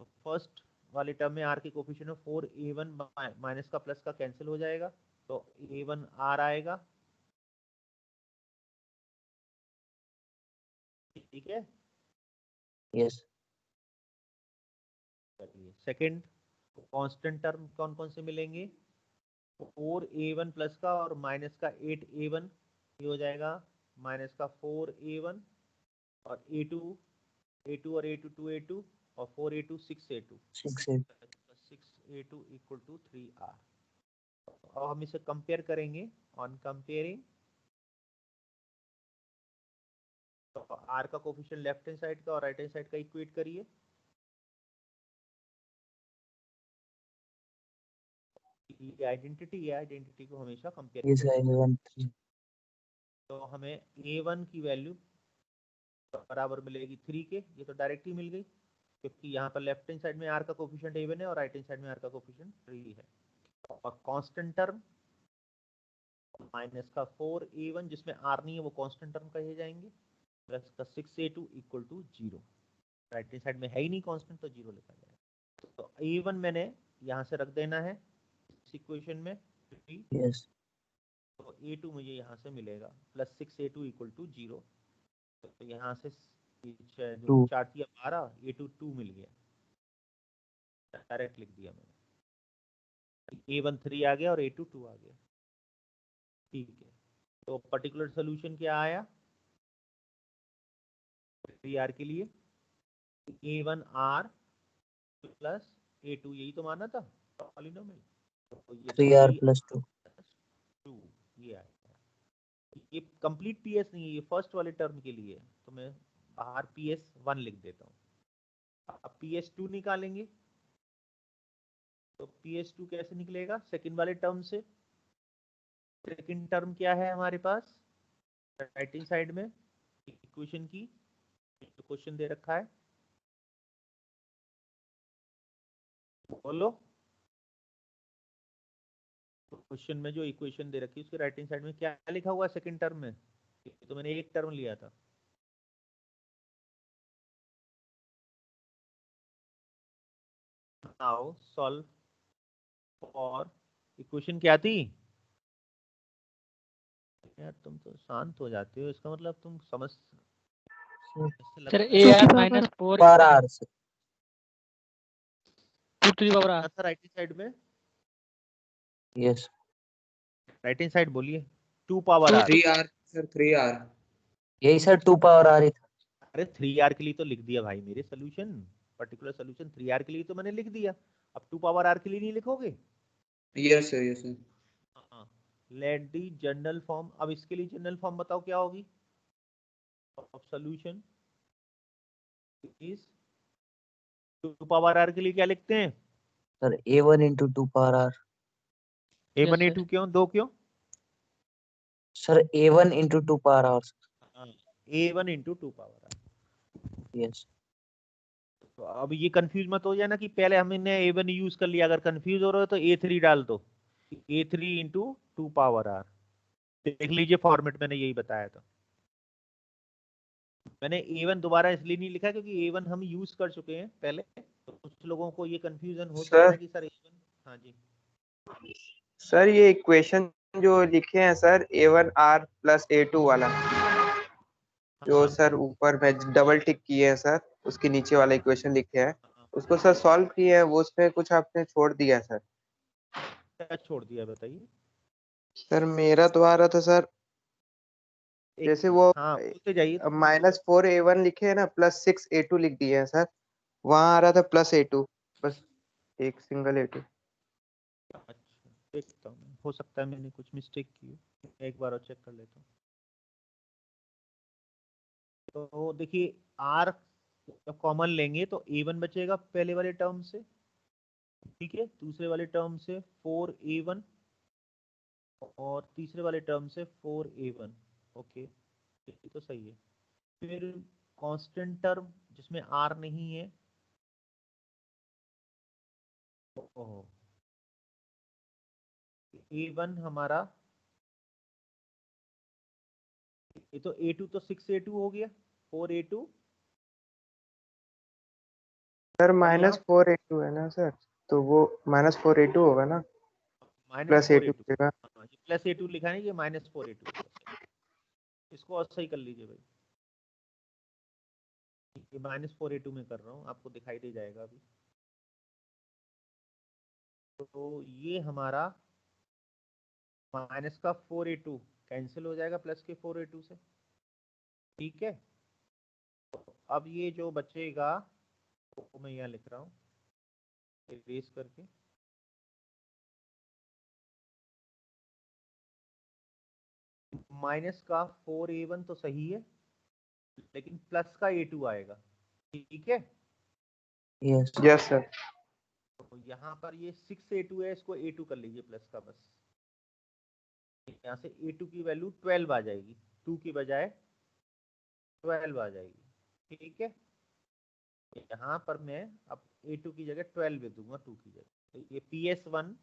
तो फर्स्ट वाले टर्म में R की कोफिशिएंट में 4A1 माइनस का प्लस का कैंसिल हो जाएगा, तो A1R आएगा। ठीक है, यस सेकंड कांस्टेंट टर्म कौन कौन से मिलेंगे? 4A1 प्लस का और माइनस का 8A1, ये हो जाएगा माइनस का 4A1 और A2 और A2 2A2 और 4A2 6A2 6 8 6A2 equal to 3R। अब हम इसे कंपेयर करेंगे। ऑन कंपेयरिंग, तो R का कोफिशिएंट लेफ्ट हैंड साइड का और राइट हैंड साइड का इक्वेट करिए। ये आइडेंटिटी को हमेशा कंपेयर यस किया जाता है। 1 3 तो हमें A1 की वैल्यू बराबर मिलेगी 3 के, ये तो डायरेक्ट ही मिल गई, क्योंकि यहाँ पर लेफ्ट हैंड साइड में R का कोफिशिएंट A1 है और राइट हैंड साइड में R का कोफिशिएंट 3 है। और कांस्टेंट टर्म माइनस का 4A1, जिसमें R नहीं है वो कांस्टेंट टर्म कहे जाएंगे, प्लस का 6A2 equal to 0। Right hand side में है ही नहीं कांस्टेंट, तो 0 लिखा जाएगा। तो A1 मैंने यहाँ से रख देना है इस इक्वेशन में 3, यस तो A2 मुझे यहाँ से मिलेगा प्लस 6A2 इक्वल टू 0। तो यहाँ से जो 2 4 दिया 12, A2 2 मिल गया, डायरेक्ट लिख दिया मैंने। A1 3 आ गया और A2 2 आ गया। ठीक है, तो पर्टिकुलर सोल्यूशन क्या आया 3R के लिए? A1R प्लस A2, यही तो माना था पॉलिनोमियल, तो ये 3R प्लस 2 2 ये आया। ये कंप्लीट पीएस नहीं है, ये फर्स्ट वाले टर्म के लिए, तो मैं बाहर PS1 लिख देता हूँ। अब PS2 निकालेंगे, तो PS2 कैसे निकलेगा? सेकंड वाले टर्म से। सेकंड टर्म क्या है हमारे पास राइट हैंड साइड में इक्वेशन की, क्वेश्चन दे रखा है, बोलो। क्वेश्चन में जो इक्वेशन दे रखी है उसके राइट हैंड साइड में क्या लिखा हुआ है सेकंड टर्म में? तो मैंने एक टर्म लिया था। नाउ सॉल्व फॉर, इक्वेशन क्या थी यार? तुम तो शांत हो जाते हो, इसका मतलब तुम समझ सर ए आर माइनस 4 पर आर से 2 to the power R. Right hand side में, यस राइट हैंड साइड बोलिए 2 power are. 3R sir 3R। यही सर 2 पावर आर ही था। अरे 3R के लिए तो लिख दिया भाई मेरे सोल्यूशन, पर्टिकुलर सोल्यूशन 3R के लिए तो मैंने लिख दिया, अब 2 पावर आर के लिए नहीं लिखोगे? Yes sir yes sir. हाँ, लेट दी जनरल फॉर्म। अब इसके लिए जनरल फॉर्म बताओ क्या होगी? Of solution is 2 power R के लिए क्या लिखते हैं? Sir A1 into 2 power R. A1 Yes, A2 क्यों, दो क्यों? Sir A1 into 2 power R. A1 into 2 power R. Yes तो अब ये कंफ्यूज मत हो जाना कि पहले हमने A1 यूज कर लिया, अगर कंफ्यूज हो रहे हो तो A3 डाल दो, A3 into 2 पावर आर। देख लीजिए फॉर्मेट मैंने यही बताया था। मैंने A1 दोबारा इसलिए नहीं लिखा क्योंकि A1 हम यूज कर चुके हैं पहले, तो कुछ लोगों को ये कंफ्यूजन हो सकता है कि सर A1। हाँ जी सर ये इक्वेशन जो लिखे हैं सर A1R प्लस A2 वाला, जो हाँ, सर ऊपर में डबल टिक किए हैं सर, उसके नीचे वाला इक्वेशन लिखे हैं, हाँ, उसको सर सॉल्व किए हैं, वो उसमें कुछ आपने छोड़ दिया है सर। क्या छोड़ दिया बताइए? सर मेरा तो आ रहा था सर, एक जैसे मिनट, वो हाँ बोलते जाइए। -4A1 लिखे हैं ना, +6A2 लिख दिए हैं सर, वहां आ रहा था +A2, बस एक सिंगल A2। अच्छा देखता हूँ मैं, हो सकता है मैंने कुछ मिस्टेक की हो, एक बार और चेक कर लेता हूँ। तो देखिए आर जब कॉमन लेंगे तो A1 बचेगा पहले वाले टर्म से, ठीक है, दूसरे वाले टर्म से 4A1 और तीसरे वाले टर्म से 4A1। ओके ये तो सही है। फिर कांस्टेंट टर्म जिसमें आर नहीं है, ओहो, A1 हमारा, ये तो A2 तो 6A2 हो गया, 4A2 सर और यहाँ -4A2 है ना सर, तो वो -4A2 होगा ना, minus four A +A2 to होगा। +A2 लिखा है, ये -4A2, इसको और सही कर लीजिए भाई, ये -4A2 में कर रहा हूँ, आपको दिखाई दे जाएगा अभी। तो ये हमारा माइनस का 4A2 कैंसिल हो जाएगा प्लस के 4A2 से, ठीक है। तो अब ये जो बचेगा वो मैं यहाँ लिख रहा हूँ इरेज करके, माइनस का 4A1 तो सही है, लेकिन प्लस का A2 आएगा, ठीक है। Yes yes sir. तो यहाँ पर ये 6A2 है, इसको A2 कर लीजिए प्लस का, बस यहाँ से A2 की वैल्यू 12 आ जाएगी, 2 की बजाय 12 आ जाएगी, ठीक है। यहाँ पर मैं अब A2 की जगह 12 दे दूंगा 2 की जगह, तो ये PS1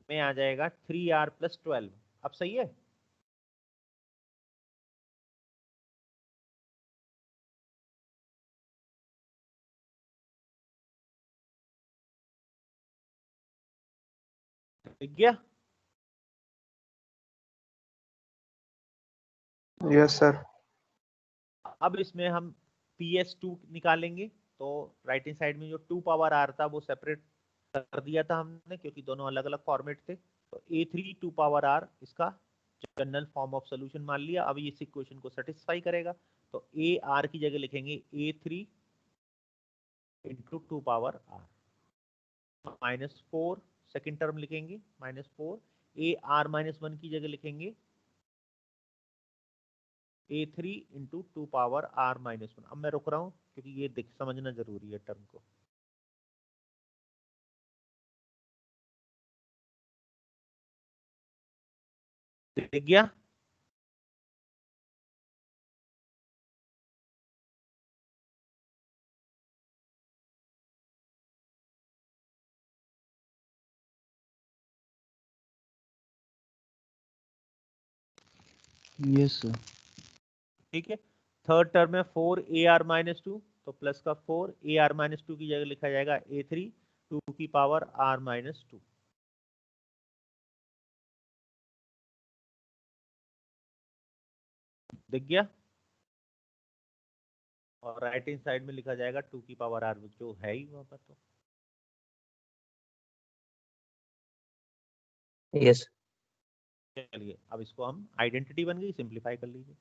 में आ जाएगा 3R + 12। अब सही है? ठीक गया? Yes sir. अब इसमें हम PS2 निकालेंगे, तो राइट हैंड साइड में जो 2 पावर आर था वो सेपरेट कर दिया था हमने क्योंकि दोनों अलग अलग फॉर्मेट थे। तो A3 2 पावर आर इसका जनरल फॉर्म ऑफ सोल्यूशन मान लिया। अब ये इस इक्वेशन को सेटिस्फाई करेगा, तो ए आर की जगह लिखेंगे A3 into 2 power R -4, second term लिखेंगे -4, AR-1 की जगह लिखेंगे A3 इंटू 2 पावर R-1। अब मैं रुक रहा हूं क्योंकि ये देख समझना जरूरी है टर्म को। दिख गया? Yes sir. ठीक है। थर्ड टर्म है 4AR-2, तो प्लस का 4 AR-2 की जगह लिखा जाएगा A3 2 की पावर R-2। दिख गया? और राइट हैंड साइड में लिखा जाएगा 2 की पावर r, जो है ही वहां पर। तो यस चलिए अब इसको हम आइडेंटिटी बन गई, सिंप्लीफाई कर लीजिए।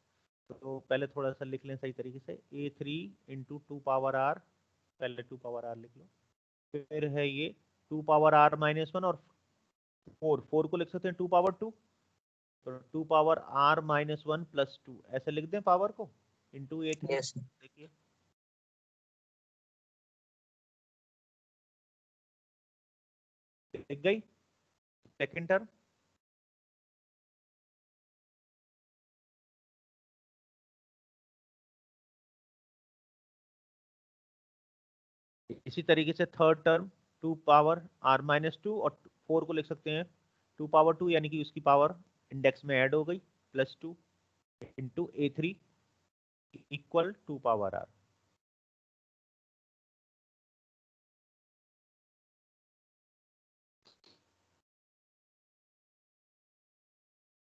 तो पहले थोड़ा सा लिख लें सही तरीके से, a3 इंटू 2 पावर r, पहले 2 पावर r लिख लो, फिर है ये 2 पावर r माइनस 1 और 4 को लिख सकते हैं 2 पावर 2, तो 2 पावर r माइनस 1 प्लस 2 ऐसे लिख दें पावर को इंटू a3। यस देखिए लिख गई सेकेंड टर्म। इसी तरीके से third term 2 power r minus 2 और 4 को लिख सकते हैं 2 पावर 2, यानी कि उसकी पावर इंडेक्स में ऐड हो गई plus 2 into a3 equal 2 power r।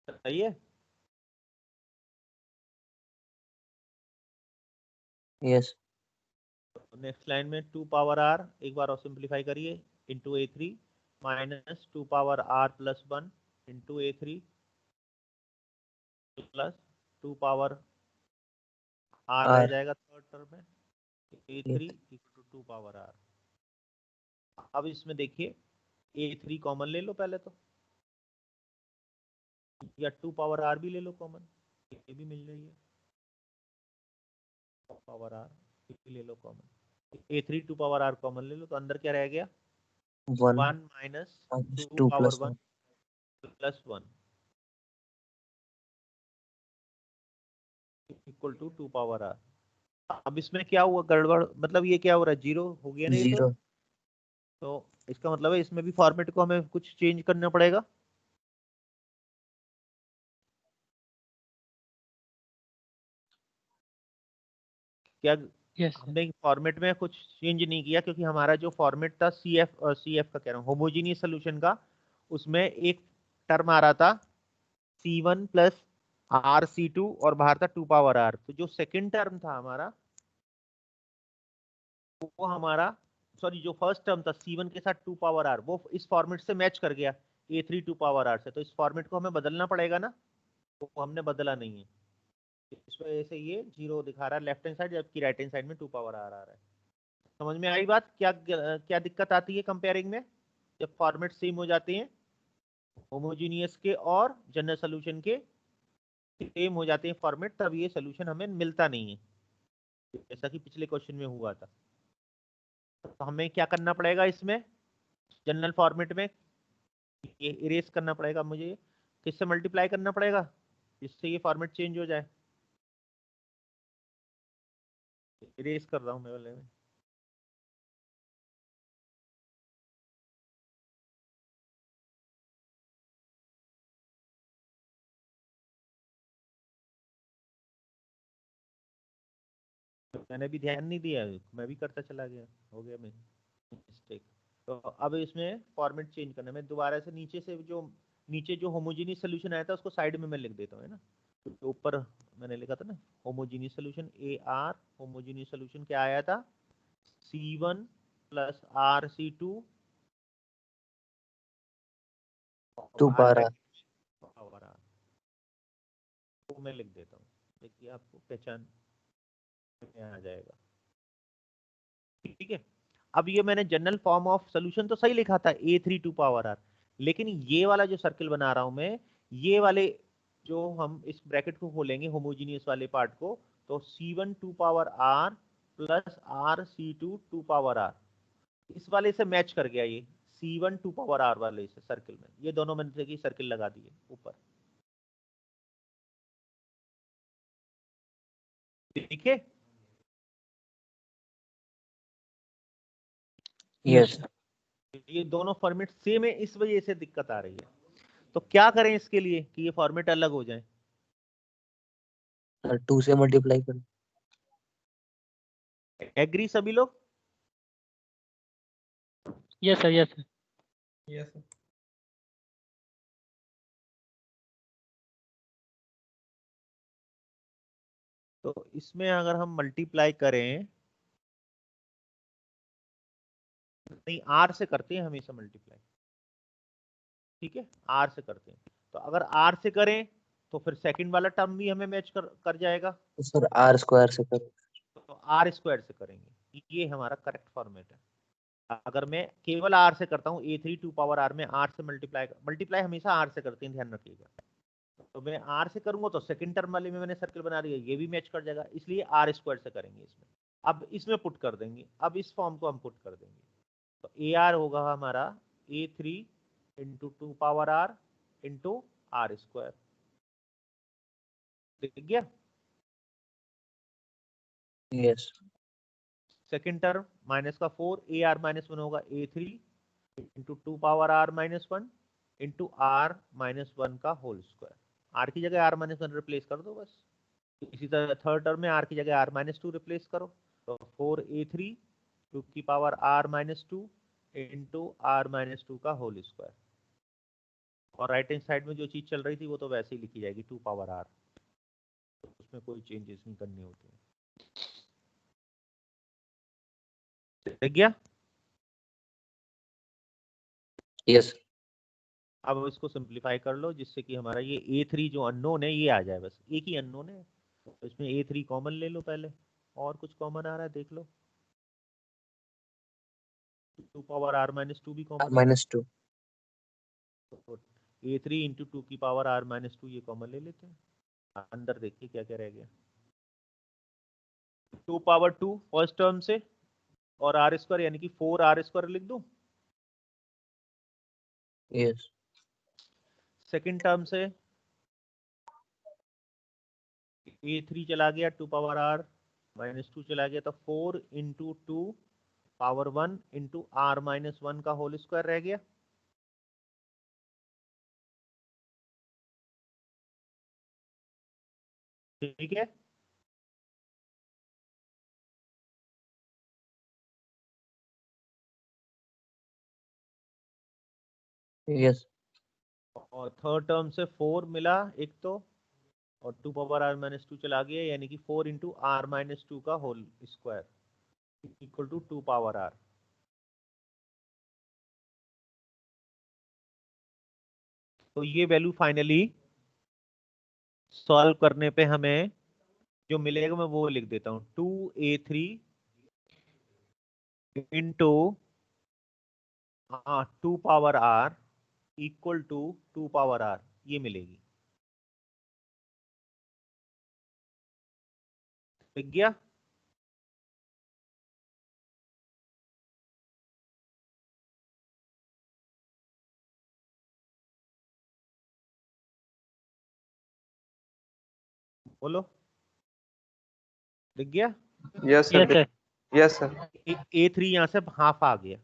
सही है। यस नेक्स्ट लाइन में 2 पावर r एक बार और सिंप्लीफाई करिए into a3 minus 2 power r plus 1 into a3 plus 2 power r रह आर जाएगा थर्ड टर्म में a3 equal to 2 power r। अब इसमें देखिए a3 कॉमन ले लो पहले तो, या 2 पावर r भी ले लो कॉमन, ये भी मिल जाएगी पावर r ले लो common, a3 2 power r common ले लो, तो अंदर क्या रह गया 1 1 minus 2 2 power plus 1 plus 1 equal to 2 power r। अब इसमें क्या हुआ गड़बड़, मतलब ये क्या हो रहा है, जीरो हो गया नहीं तो 0 इसका मतलब है इसमें भी फॉर्मेट को हमें कुछ चेंज करना पड़ेगा। क्या यस हमने फॉर्मेट में कुछ चेंज नहीं किया, क्योंकि हमारा जो फॉर्मेट था CF का कह रहा हूँ होमोजीनियस सोल्यूशन का, उसमें एक टर्म आ रहा था C1 प्लस RC2 और बाहर था 2 पावर r। तो जो सेकंड टर्म था हमारा वो हमारा सॉरी जो फर्स्ट टर्म था C1 के साथ 2 पावर r, वो इस फॉर्मेट से मैच कर गया A3 2 पावर r से। तो इस फॉर्मेट को हमें बदलना पड़ेगा ना, वो हमने बदला नहीं है, इस वजह से ये जीरो दिखा रहा है लेफ्ट हैंड साइड, जबकि राइट हैंड साइड में 2 पावर r आ रहा है। समझ में आई बात, क्या क्या दिक्कत आती है कंपेयरिंग में जब फॉर्मेट सेम हो जाते हैं, होमोजीनियस के और जनरल सोल्यूशन के सेम हो जाते हैं फॉर्मेट, तब ये सोल्यूशन हमें मिलता नहीं है, जैसा कि पिछले क्वेश्चन में हुआ था। तो हमें क्या करना पड़ेगा इसमें जनरल फॉर्मेट में, ये इरेज करना पड़ेगा मुझे, किससे मल्टीप्लाई करना पड़ेगा जिससे ये फॉर्मेट चेंज हो जाए। इरेज कर रहा हूँ मैं वाले में, मैंने भी ध्यान नहीं दिया, मैं भी करता चला गया, हो गया मैं मिस्टेक। तो अब इसमें फॉर्मेट चेंज करना है, मैं दोबारा से नीचे जो होमोजीनियस सोल्यूशन आया था उसको साइड में मैं लिख देता हूँ, है ना। तो ऊपर मैंने लिखा था ना homogeneous solution AR, homogeneous solution क्या आया था C1 plus RC2 2 power r power r, वो मैं लिख देता हूँ, देखिए आपको पहचान में आ जाएगा। ठीक है, अब ये मैंने जनरल फॉर्म ऑफ सोल्यूशन तो सही लिखा था A3 2 पावर r, लेकिन ये वाला जो सर्कल बना रहा हूं मैं, ये वाले जो हम इस ब्रैकेट को खोलेंगे होमोजीनियस वाले पार्ट को, तो C1 2 power r plus RC2 2 power r, इस वाले से मैच कर गया ये C1 2 पावर r वाले से सर्कल में, ये दोनों मैंने की सर्कल लगा दिए ऊपर। ठीक है, यस ये दोनों फॉर्मेट सेम है, इस वजह से दिक्कत आ रही है। तो क्या करें इसके लिए कि ये फॉर्मेट अलग हो जाए, 2 से मल्टीप्लाई करो। एग्री सभी लोग? Yes sir yes sir yes sir. तो इसमें अगर हम मल्टीप्लाई करें, नहीं आर से करते हैं हमेशा मल्टीप्लाई, ठीक है, आर से करते हैं। तो अगर आर से करें तो फिर सेकंड वाला टर्म भी हमें मैच कर जाएगा, तो सर आर स्क्वायर से कर। तो आर स्क्वायर से करेंगे, ये हमारा करेक्ट फॉर्मेट है। अगर मैं केवल आर से करता हूँ, a3 टू पावर आर में आर से मल्टीप्लाई हमेशा आर से करते हैं, ध्यान रखिएगा। तो मैं आर से करूंगा तो सेकंड टर्म वाले में मैंने सर्कल बना दिया, ये भी मैच कर जाएगा, इसलिए आर स्क्वायर से करेंगे इसमें। अब इसमें पुट कर देंगे, अब इस फॉर्म को हम पुट कर देंगे, तो ए आर होगा हमारा a3 into two power R into R square, ठीक गया। यस। सेकेंड टर्म माइनस का 4, ए आर माइनस 1 होगा a3 into two power R minus 1 into R minus 1 का होल स्क्वायर। आर की जगह आर माइनस 1 रिप्लेस कर दो बस। इसी तरह थर्ड टर्म में आर की जगह आर माइनस 2 रिप्लेस करो, तो 4a3 टू की power R minus 2 into R minus 2 का होल स्क्वायर। और राइट हैंड साइड में जो चीज चल रही थी वो तो वैसे ही लिखी जाएगी, टू पावर आर, तो उसमें कोई चेंजेस नहीं करनी होती है, ठीक गया। यस। अब इसको सिंप्लीफाई कर लो जिससे कि हमारा ये a3 जो अननोन है ये आ जाए, बस एक ही अननोन है, तो इसमें a3 कॉमन ले लो पहले, और कुछ कॉमन आ रहा है देख लो, टू पावर आर माइनस 2 भी कॉमन है, -2। तो a3 इंटू टू की पावर आर माइनस 2 ये कॉमन ले लेते हैं। अंदर देखिए क्या क्या रह गया, 2 पावर 2 फर्स्ट टर्म से, और आर स्क्वायर यानी कि 4 आर स्क्वायर लिख दूं, यस। सेकंड टर्म से a3 चला गया, 2 पावर आर माइनस 2 चला गया, तो 4 into two power 1 into R minus 1 का होल स्क्वायर रह गया, ठीक है। यस। और थर्ड टर्म से 4 मिला एक तो, और 2 पावर आर माइनस 2 चला गया, यानी कि 4 इंटू आर माइनस 2 का whole square equal to 2 power R. तो ये वैल्यू फाइनली सॉल्व करने पे हमें जो मिलेगा मैं वो लिख देता हूँ, 2a3 into 2 power R equal to 2 power R, ये मिलेगी, ठीक गया। बोलो, दिख गया। Yes yes sir. Sir. Yes sir. a3 यहाँ से हाफ आ गया,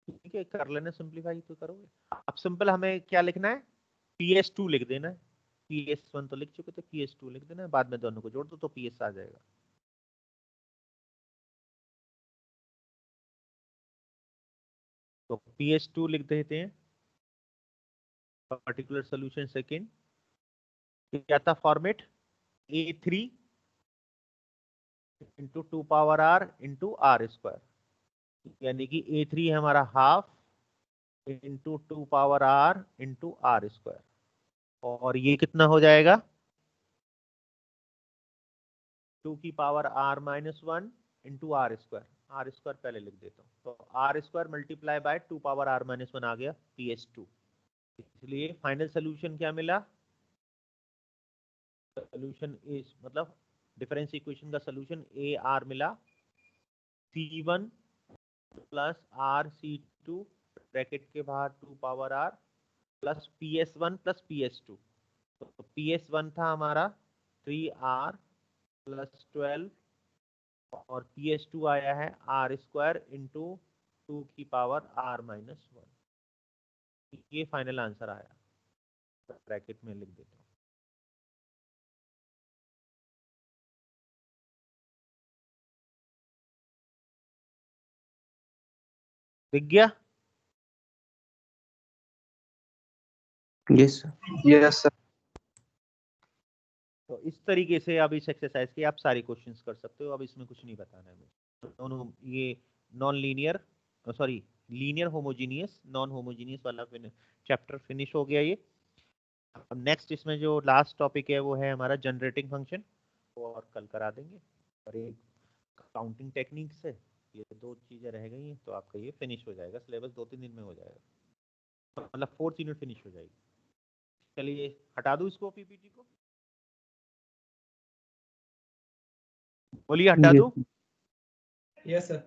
ठीक है, कर लेना सिंप्लीफाई तो करोगे। अब सिंपल हमें क्या लिखना है, PS2 लिख देना है, PS1 तो लिख चुके थे, PS2 लिख देना है, बाद में दोनों को जोड़ दो तो PS आ जाएगा। तो PS2 लिख देते हैं, पर्टिकुलर सोल्यूशन सेकेंड, क्या था format, a3 into two power R into R square, यानी कि a3 हमारा half into two power R into R square, और ये कितना हो जाएगा, 2 की power R minus 1 into R square पहले लिख देता हूँ, तो R square multiply by 2 power R minus 1 आ गया PS2। इसलिए फाइनल सोल्यूशन क्या मिला, सोल्यूशन इज मतलब डिफरेंस इक्वेशन का सोल्यूशन ए आर मिला, C1 प्लस RC2 ब्रैकेट के बाहर 2 power are plus PS1 plus PS2। तो PS1 था हमारा 3R प्लस 12, और PS2 आया है आर स्क्वायर इंटू 2 की पावर आर माइनस 1। ये फाइनल आंसर आया, ब्रैकेट में लिख देता हूँ, दिख गया। यस। Yes sir. तो इस तरीके से अब इस एक्सरसाइज के आप सारे क्वेश्चंस कर सकते हो। अब इसमें कुछ नहीं बताना है मुझे। दोनों ये non linear sorry linear homogeneous non homogeneous वाला चैप्टर फिनिश हो गया ये। अब नेक्स्ट इसमें जो लास्ट टॉपिक है वो है हमारा जनरेटिंग फंक्शन, वो और कल करा देंगे। और एक काउंटिंग टेक्निक्स है, ये दो चीजें रह गई हैं, तो आपका ये फिनिश हो जाएगा। सिलेबस 2-3 दिन में हो जाएगा, मतलब 4th यूनिट फिनिश हो जाएगी। चलिए हटा दूं इसको पीपीटी को, बोलिए हटा दूं। Yes, sir.